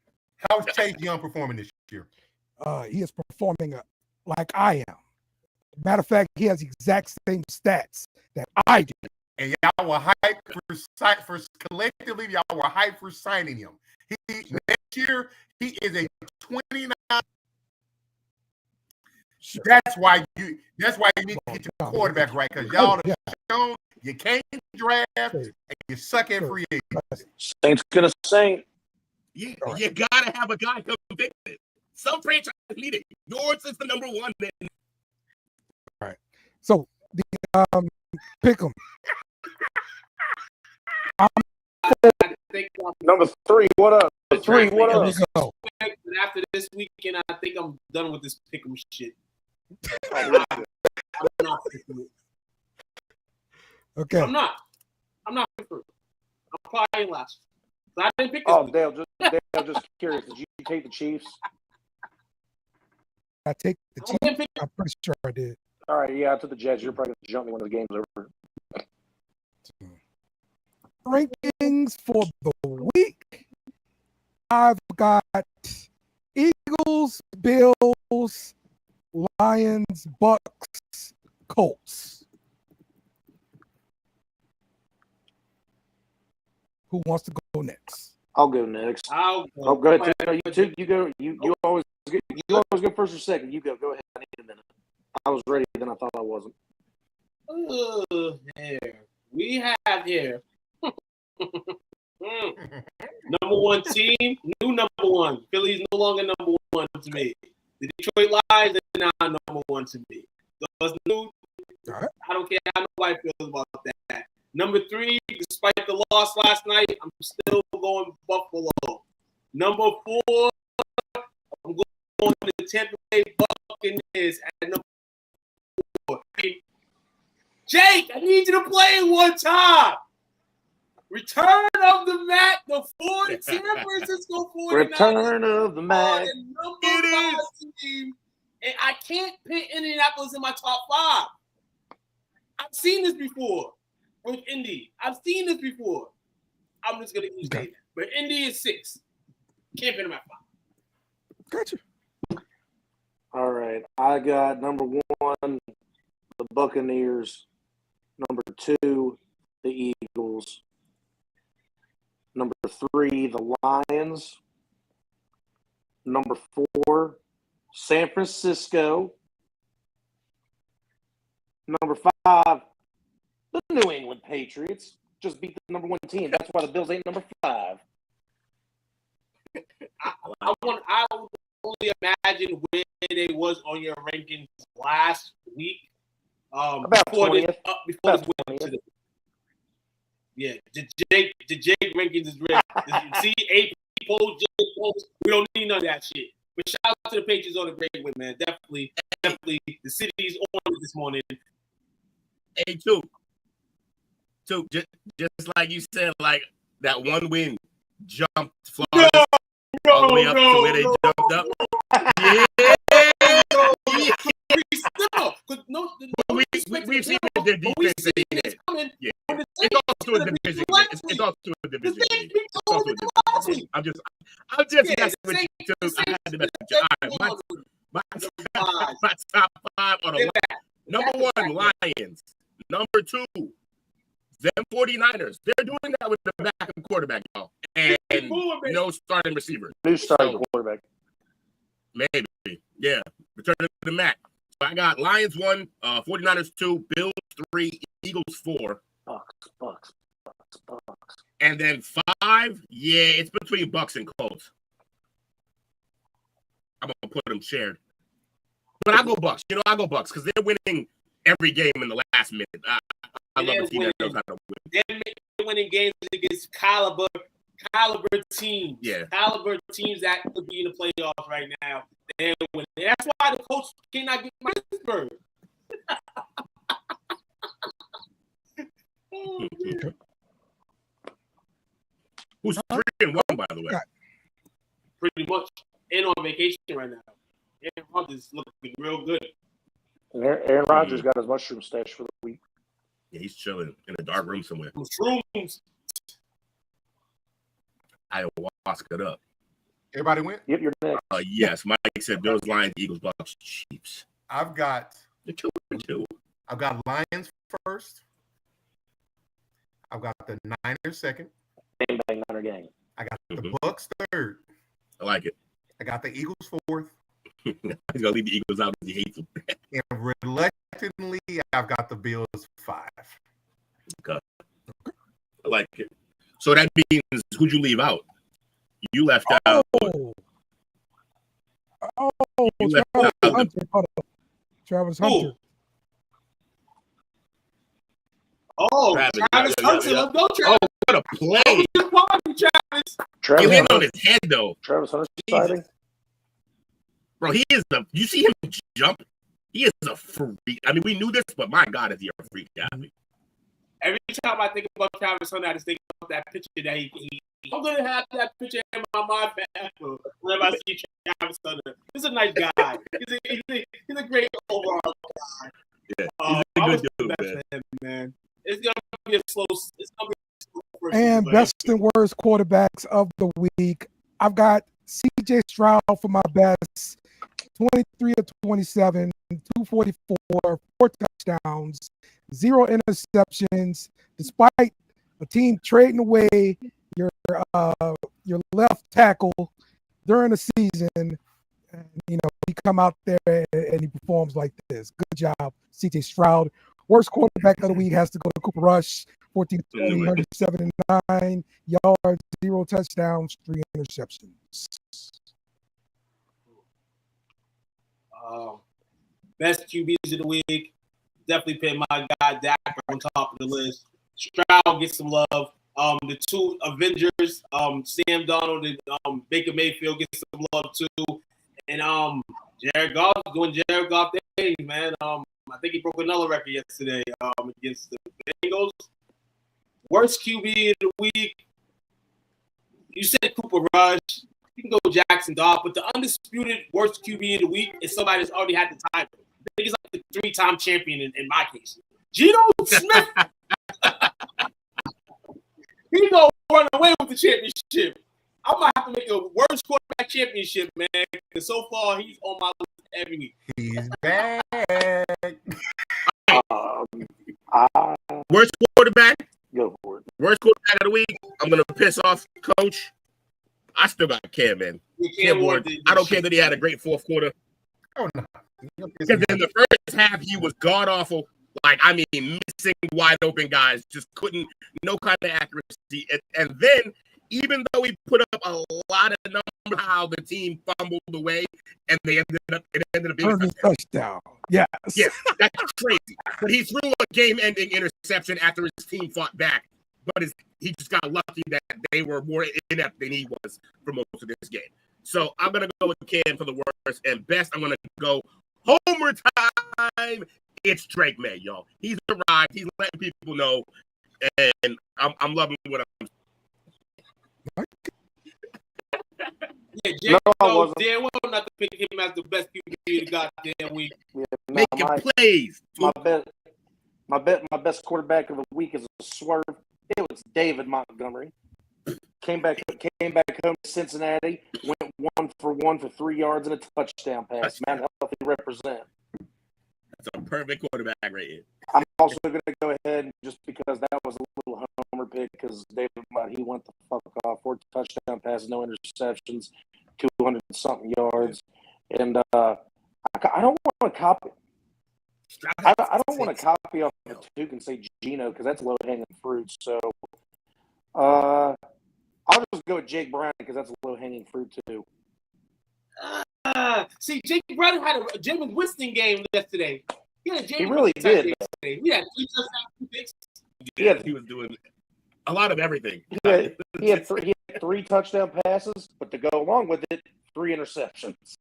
How's Chase Young performing this year? He is performing like I am. Matter of fact, he has the exact same stats that I do. And y'all were hyped for collectively, y'all were hyped for signing him. Next year, he is a 29. Sure. That's why you need to get your quarterback right, because y'all have shown you can't draft and you suck at free agents. Saints gonna Saint. You gotta have a guy convicted. Some franchise need it. Yours is the number one. Then. All right. So the pick 'em. Number 3, what up? 3, what up? Go. After this weekend, I think I'm done with this pick'em shit. I'm not picking it. Okay. I'm not picking it. I'm probably last. I didn't pick this. Oh, Dale, just curious. Did you take the Chiefs? I take the Chiefs. I'm pretty sure I did. All right, yeah, I took the Jets. You're probably gonna jump me when the game's over. Rankings for the week. I've got Eagles, Bills, Lions, Bucks, Colts. Who wants to go next? I'll go next. I'll go. Oh, go ahead. No, you go. You always go first or second. You go. Go ahead. I need a minute. I was ready, then I thought I wasn't. Here. We have here number one team, new number one. Philly's no longer number one to me. The Detroit Lions are now number one to me. Those new, right. I don't care how nobody feels about that. Number 3, despite the loss last night, I'm still going Buffalo. Number 4, I'm going to the Tampa Bay Buccaneers at number 4. Jake, I need you to play it one time. Return of the Mac, the San Francisco 49ers. Return of the Mac. The number 5 team, and I can't put Indianapolis in my top 5. I've seen this before with Indy. I've seen this before. I'm just gonna keep saying that. But Indy is 6. Can't put him at 5. Gotcha. All right. I got number 1, the Buccaneers. Number 2, the Eagles. Number 3, the Lions. Number 4, San Francisco. Number 5, the New England Patriots. Just beat the number 1 team. That's why the Bills ain't number 5. I would only imagine where they was on your rankings last week. About before 20th. Before this win today. Yeah, the Jake rankings is real. See, 8 polls, Jake polls. We don't need none of that shit. But shout out to the Patriots on a great win, man. Definitely. The city's on this morning. Hey, Two, just like you said, like that one win jumped Florida all the way up to where they jumped up. We've seen that their defense ain't it. Yeah. It's also a division. It's also a division. I'm just messing with you too. I had to mess with you. All right, my top 5 on the list. Number 1, Lions. Number 2, them 49ers. They're doing that with the backup quarterback, y'all. And no starting receiver. New starting quarterback. Maybe. Yeah. Return to the Mac. So I got Lions 1, 49ers 2, Bills 3, Eagles 4. Bucks. And then 5, yeah, it's between Bucks and Colts. I'm going to put them shared. But I'll go Bucks. I'll go Bucks because they're winning every game in the last minute. I love to see that those kind of win. They're winning games against caliber teams. Yeah. Caliber teams that could be in the playoffs right now. They're winning. That's why the coach cannot get my Pittsburgh. Who's 3-1, by the way? Pretty much. And on vacation right now. Aaron Rodgers is looking real good. Aaron Rodgers got his mushroom stash for the week. Yeah, he's chilling in a dark room somewhere. Mushrooms. Ayahuasca up. Everybody went? Yep, you're next. Yes, Mike said Bills, Lions, Eagles, Bucks, Chiefs. I've got The 2-2. I've got Lions first. I've got the Niners second. Bang, bang, Niner gang. I got the Bucks third. I like it. I got the Eagles fourth. He's gonna leave the Eagles out because he hates them. And reluctantly, I've got the Bills 5. Okay. I like it. So that means who'd you leave out? You left out. Oh, You left Travis out. Hunter. Hold on. Travis Hunter. Oh, Travis, Travis yeah. Hunter. Let's go, Travis. Oh, what a play! Good party, Travis. He Travis landed on Hunter. his head though. Travis Hunter Jesus. sighting. Bro, he is the. You see him jump? He is a freak. I mean, we knew this, but my God, is he a freak athlete? Every time I think about Travis Hunter, I just think about that picture that he I'm gonna have that picture in my mind forever whenever I see Travis Hunter. He's a nice guy. He's a great overall guy. Yeah, he's a good dude, man. It's gonna be a slow. It's gonna be a slow first And season, best and worst quarterbacks of the week. I've got CJ Stroud for my best. 23 of 27, 244, 4 touchdowns, 0 interceptions, despite a team trading away your left tackle during the season. And, he come out there and he performs like this. Good job, CJ Stroud. Worst quarterback of the week has to go to Cooper Rush. 14 179 yards, 0 touchdowns, 3 interceptions. Best QBs of the week. Definitely put my guy Dak on top of the list. Stroud gets some love. The 2 Avengers, Sam Donald and Baker Mayfield get some love too. And Jared Goff doing Jared Goff things, man. I think he broke another record yesterday against the Bengals. Worst QB of the week. You said Cooper Rush. You can go Jackson Dog, but the undisputed worst QB of the week is somebody that's already had the title. I think he's like the 3-time champion in my case. Geno Smith. He gonna run away with the championship. I might have to make a worst quarterback championship, man. Because so far he's on my list every week. He's back. Worst quarterback. Go for it. Worst quarterback of the week. I'm gonna piss off Coach. I still got Cam, man. Cam Ward. I don't care that he had a great fourth quarter. Oh no. Because in the first half, he was god awful. Like, I mean, missing wide open guys, just couldn't, no kind of accuracy. And then, even though he put up a lot of numbers, how the team fumbled away, and it ended up being a touchdown. Yes. Yeah, that's crazy. But he threw a game-ending interception after his team fought back. But he just got lucky that they were more inept than he was for most of this game. So I'm going to go with Cam for the worst. And best, I'm going to go Homer time. It's Drake May, y'all. He's arrived. He's letting people know. And I'm loving what I'm Yeah, Jay knows damn well not to pick him as the best QB of the goddamn week. Yeah, making plays. My best quarterback of the week is a swerve. It was David Montgomery. Came back home to Cincinnati. Went 1 for 1 for 3 yards and a touchdown pass. Man, healthy represent. That's a perfect quarterback right here. I'm also going to go ahead just because that was a little homer pick because David, he went the fuck off. 4 touchdown passes, no interceptions, 200-something yards. And I don't want to copy. I don't want to copy off of Duke and say Geno because that's low-hanging fruit. So I'll just go with Jake Brown because that's low-hanging fruit too. See, Jake Brown had a Jameis Winston game yesterday. He really did. Yesterday. We had 3 touchdown picks. Yeah, he was doing a lot of everything. He had 3 touchdown passes, but to go along with it, 3 interceptions.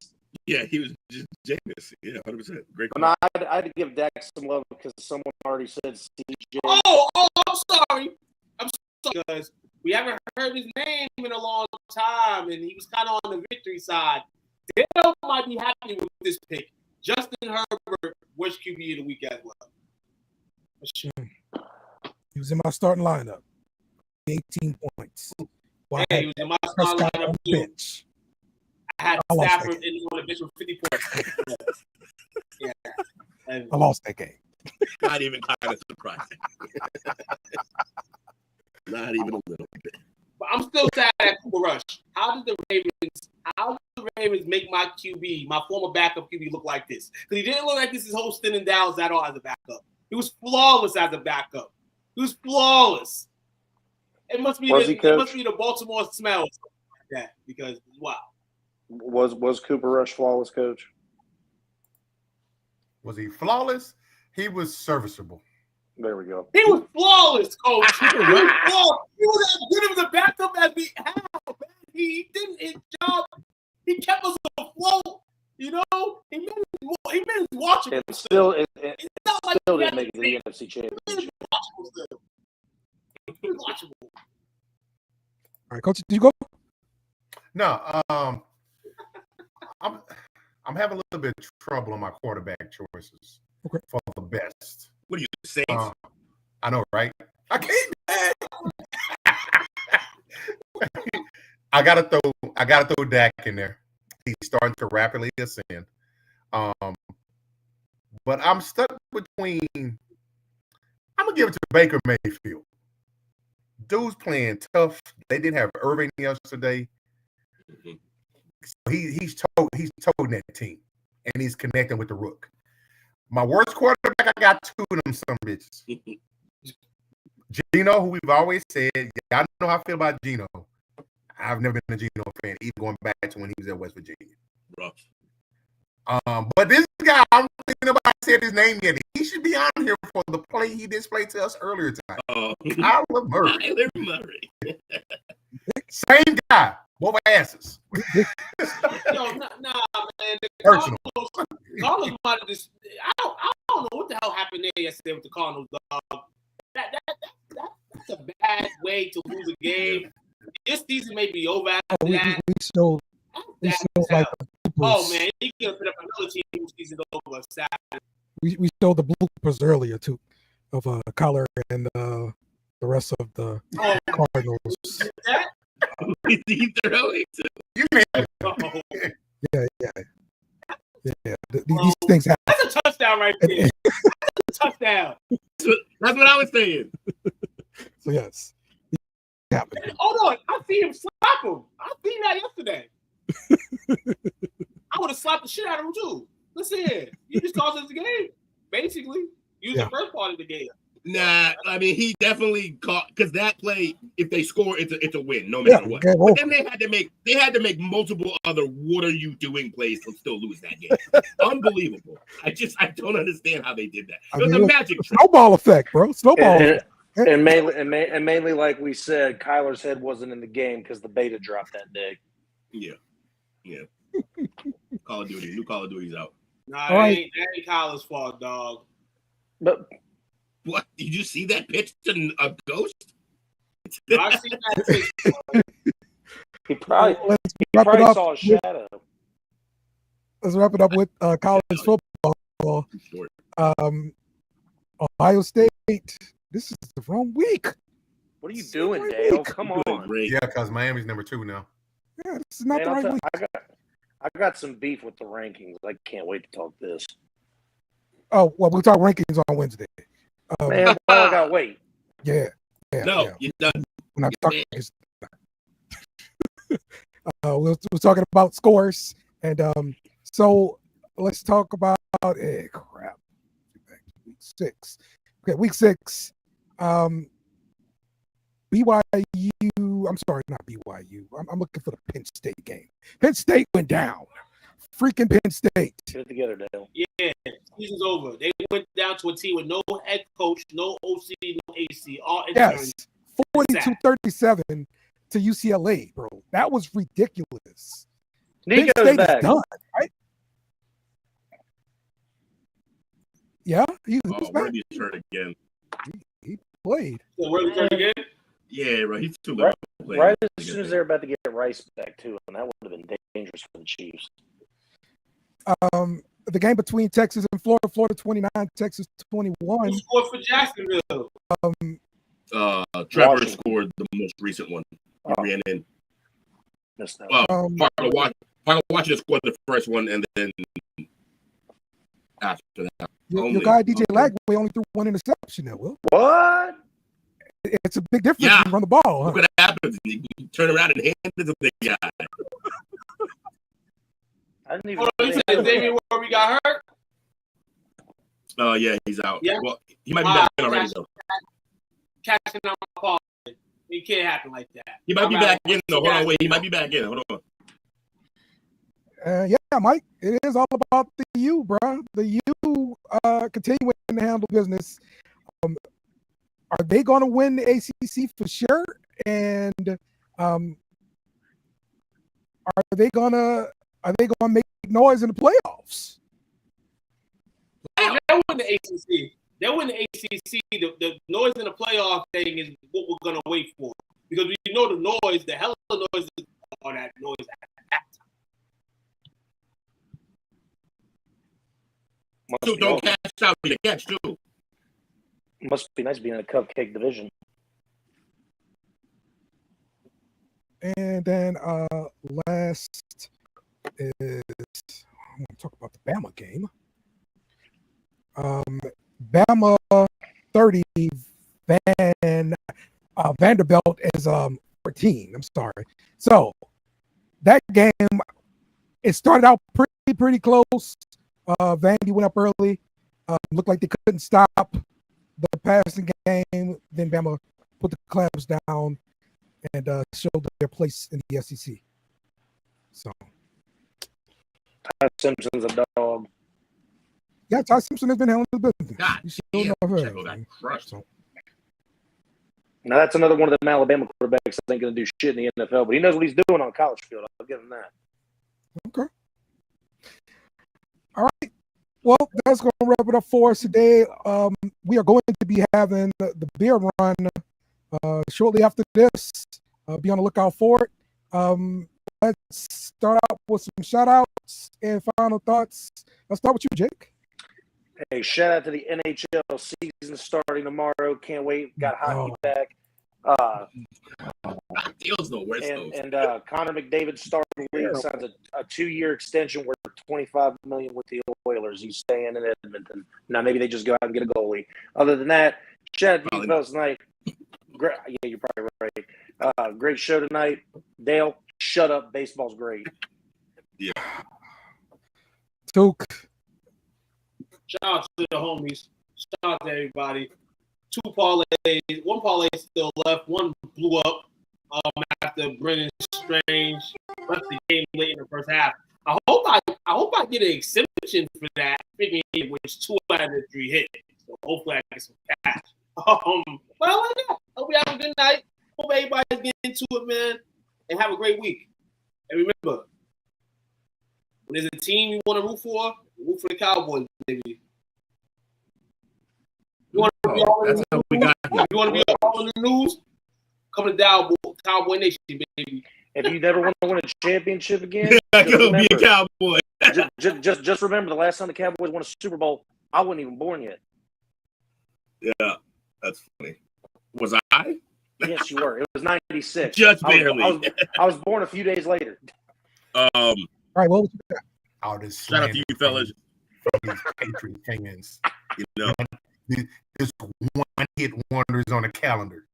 Yeah, he was just Jameis. Yeah, 100%. Great. But I had to give Dak some love because someone already said CJ. Oh, I'm sorry. Because we haven't heard his name in a long time, and he was kind of on the victory side. Dale might be happy with this pick. Justin Herbert, worst QB of the week as well. He was in my starting lineup. 18 points. Well, he was in my starting lineup too. Bench. I had Stafford on the bench with 50 points. Yeah. I lost that game. Not even kind of surprising. Not even a little bit. But I'm still sad at Cooper Rush. How did the Ravens make my QB, my former backup QB, look like this? Because he didn't look like this his whole stint in Dallas at all as a backup. He was flawless as a backup. He was flawless. It must be the Baltimore smell like that because wow. Was Cooper Rush flawless, Coach? Was he flawless? He was serviceable. There we go. He was flawless, Coach. He was as good of a backup as we had. He didn't his job. He kept us afloat. You know, he made us watchable. And still didn't make it to the NFC Championship. Watchable. All right, Coach, did you go? No, I'm having a little bit of trouble on my quarterback choices for the best. What do you say? I know, right? I can't. I gotta throw Dak in there. He's starting to rapidly ascend. But I'm stuck between. I'm gonna give it to Baker Mayfield. Dude's playing tough. They didn't have Irving yesterday. So he's toting that team, and he's connecting with the rook. My worst quarterback, I got 2 of them some bitches. Geno, who we've always said, y'all know how I feel about Geno. I've never been a Geno fan, even going back to when he was at West Virginia. Rough. But this guy, I don't think nobody said his name yet. He should be on here for the play he displayed to us earlier tonight. Kyler Murray. Same guy, both asses. Yo, nah, man. Personal. Cardinals might have just. I don't know what the hell happened there yesterday with the Cardinals, dog. That's a bad way to lose a game. This season may be over after we that. still like the Oh bloopers. man, he could put up another team whose season's over. Sad. We showed the bloopers earlier too of Kyler and the rest of the Cardinals. He throwing to. You mean Yeah. These things happen. That's a touchdown right there. That's a touchdown. That's what I was saying. So yes, it happened. Hold on, I see him slap him. I seen that yesterday. I would have slapped the shit out of him too. Listen here, you just cost us the game. Basically, use the first part of the game. Nah, I mean he definitely caught because that play. If they score, it's a win, no matter what. But then they had to make multiple other "what are you doing" plays to still lose that game. Unbelievable. I don't understand how they did that. It was a magic trick. Snowball effect, bro. Snowball effect. And mainly, like we said, Kyler's head wasn't in the game because the beta dropped that day. Yeah. Call of Duty, new Call of Duty's out. Nah, that ain't Kyler's fault, dog. But what? Did you see that pitch to a ghost? I seen that pitch. he probably saw a shadow. Let's wrap it up with college football. Ohio State. This is the wrong week. What are you doing, Dale? Come on. Yeah, because Miami's number 2 now. Yeah, this is not the right week. I got some beef with the rankings. I can't wait to talk this. Oh, well, we'll talk rankings on Wednesday. Man, I got to wait. Yeah. No, you're done. When I'm talking, we're talking about scores, and so let's talk about week 6. Okay, week 6. BYU. I'm sorry, not BYU. I'm looking for the Penn State game. Penn State went down. Freaking Penn State. Get it together, Dale. Yeah, season's over. They went down to a team with no head coach, no OC, no AC, all interns. Yes, 42-37 to UCLA, bro. That was ridiculous. Nico's Penn State back. is done, right? Yeah, he's back. Worthy's hurt again. He played. So Worthy's hurt again? Yeah, bro. He's too late. Right as soon as they're about to get Rice back too, and that would have been dangerous for the Chiefs. The game between Texas and Florida, Florida 29, Texas 21. Who scored for Jacksonville? Trevor scored the most recent one. He ran in. Parker Washington scored the first one, and then after that, your guy DJ Lagway only threw one interception there, Will. What? It's a big difference when you run the ball. Huh? Look what happens. You turn around and hand it to the guy. I didn't even. You said Xavier Worthy got hurt? Oh, yeah, he's out. Yeah. Well, he might be back in already, though. Catching on my call. It can't happen like that. He might be back in, though. Hold on, wait. He might be back in. Hold on. Yeah, Mike, it is all about the U, bro. The U continuing to handle business. Are they going to win the ACC for sure? And are they going to make noise in the playoffs? They win the ACC. They win the ACC. The noise in the playoff thing is what we're going to wait for. Because we know the noise, the hell of the noise is on that noise at that time. So don't catch out the catch, too. Must be nice being in a cupcake division. And then last is I want to talk about the Bama game. Bama 30, Vanderbilt is 14. I'm sorry. So that game, it started out pretty close. Vandy went up early. Looked like they couldn't stop the passing game. Then Bama put the clamps down and showed their place in the SEC. So Ty Simpson's a dog. Yeah, Ty Simpson has been handling the business. God damn, Checo got crushed. So, Now that's another one of them Alabama quarterbacks that ain't going to do shit in the NFL, but he knows what he's doing on college field. I'll give him that. okay. All right. Well, that's going to wrap it up for us today. We are going to be having the beer run shortly after this. Be on the lookout for it. Let's start out with some shout outs and final thoughts. Let's start with you, Jake. Hey, shout out to the NHL season starting tomorrow. Can't wait. Got hockey back. Deal's the worst. And Connor McDavid started the league, signs a 2-year extension worth $25 million with the Oilers. He's staying in Edmonton. Now maybe they just go out and get a goalie. Other than that, shout out to you fellas tonight. Great, yeah, you're probably right. Great show tonight. Dale, shut up. Baseball's great. Yeah. Took. Shout out to the homies. Shout out to everybody. 2 parlays. 1 parlay still left. 1 blew up after Brennan Strange left the game late in the first half. I hope I get an exemption for that. Figuring it was 2 out of the 3 hit. So hopefully I get some cash. Well, yeah. Hope you have a good night. Hope everybody's getting into it, man, and have a great week. And remember, when there's a team you want to root for the Cowboys, baby. You want to be all in the news? You want to be all in the news? Come to Cowboy Nation, baby. If you never want to win a championship again, You'll be a Cowboy. just remember the last time the Cowboys won a Super Bowl, I wasn't even born yet. Yeah, that's funny. Was I? Yes, you were. It was 96. Just barely. I was born a few days later. All right, what was that? All this Shout out to you fellas. These Patriot fans. You know, this one-hit wonders on the calendar.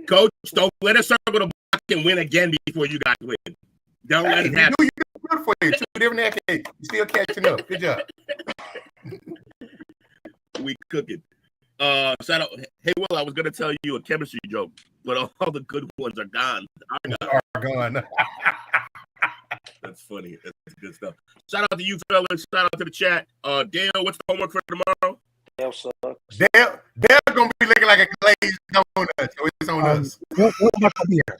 Coach, don't let us circle the block and win again before you got to win. Don't let it happen. You're good for you. 2 different decades. You're still catching up. Good job. We cooking. Shout out. Hey, Will, I was going to tell you a chemistry joke, but all the good ones are gone. Are gone. That's funny. That's good stuff. Shout out to you fellas. Shout out to the chat. Dale, what's the homework for tomorrow? Dale sucks. They're going to be looking like a glazed donut, so it's on us. Dale's not going to be here.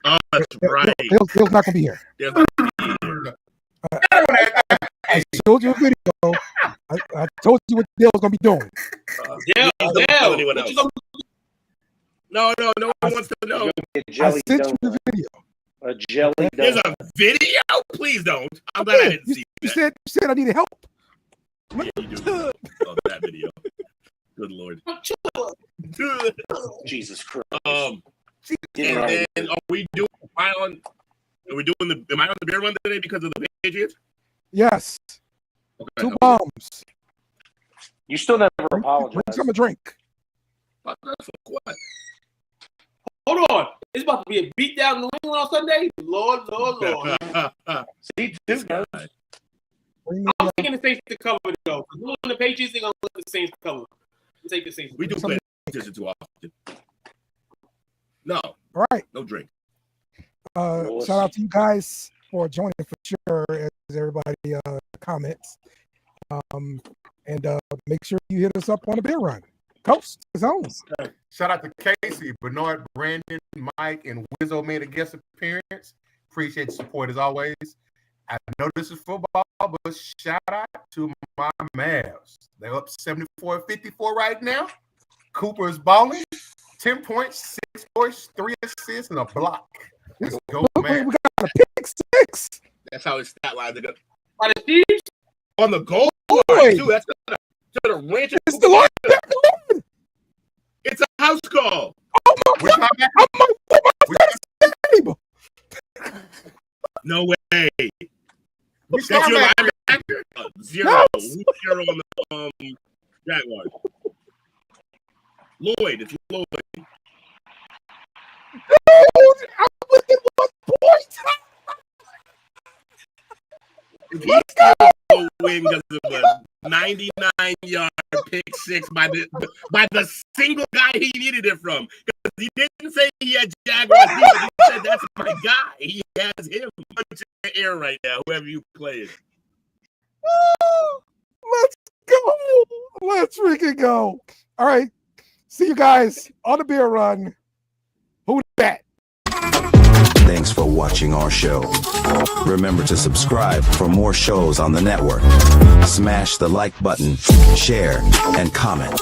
Oh, that's right. Dale's not going to be here. Dale's not gonna be here. I showed you a video. I told you what Dale's going to be doing. Dale, anyone else? No one wants to know. I sent you the video. A jelly There's donut. a video? Please don't. I'm glad I didn't see You that. said I needed help. Yeah, you do. Oh, that video. Good Lord. Jesus Christ. And then are we doing? Am I on the beer run today because of the Patriots? Yes. Okay. 2 bombs. You still never Bring apologize. some a drink. What? Hold on. It's about to be a beatdown in New England on Sunday. Lord. See, two guys. I'm taking the Saints to cover though. Because when the Patriots, they're gonna let the Saints cover. We'll take the Saints. We do play attention too often. No. All right. No drink. Shout out to you guys for joining for sure, as everybody comments. And make sure you hit us up on the beer run. Coach, it's on. Shout out to Casey, Bernard, Brandon, Mike, and Wizzo made a guest appearance. Appreciate the support as always. I know this is football, but shout out to my Mavs. They're up 74-54 right now. Cooper is balling. 10 points, 6 points, 3 assists, and a block. Let's go, man. We got a pick 6. That's how his stat lines are going. By the Chiefs? On the goal Boy. line, too. That's gonna ranch. It's the Lord. It's a house call. Oh my God. No way. We That's start your back. linebacker? Zero. Yes. Zero on the Jaguars. Lloyd. It's Lloyd. I'm looking at 1 point. He still win because of a 99-yard pick 6 by the single guy he needed it from. Because he didn't say he had Jaguars. He said that's my guy. He has him punching the air right now. Whoever you play it. Let's go. Let's freaking go. All right. See you guys on the beer run. Who that? Thanks for watching our show. Remember to subscribe for more shows on the network. Smash the like button, share, and comment.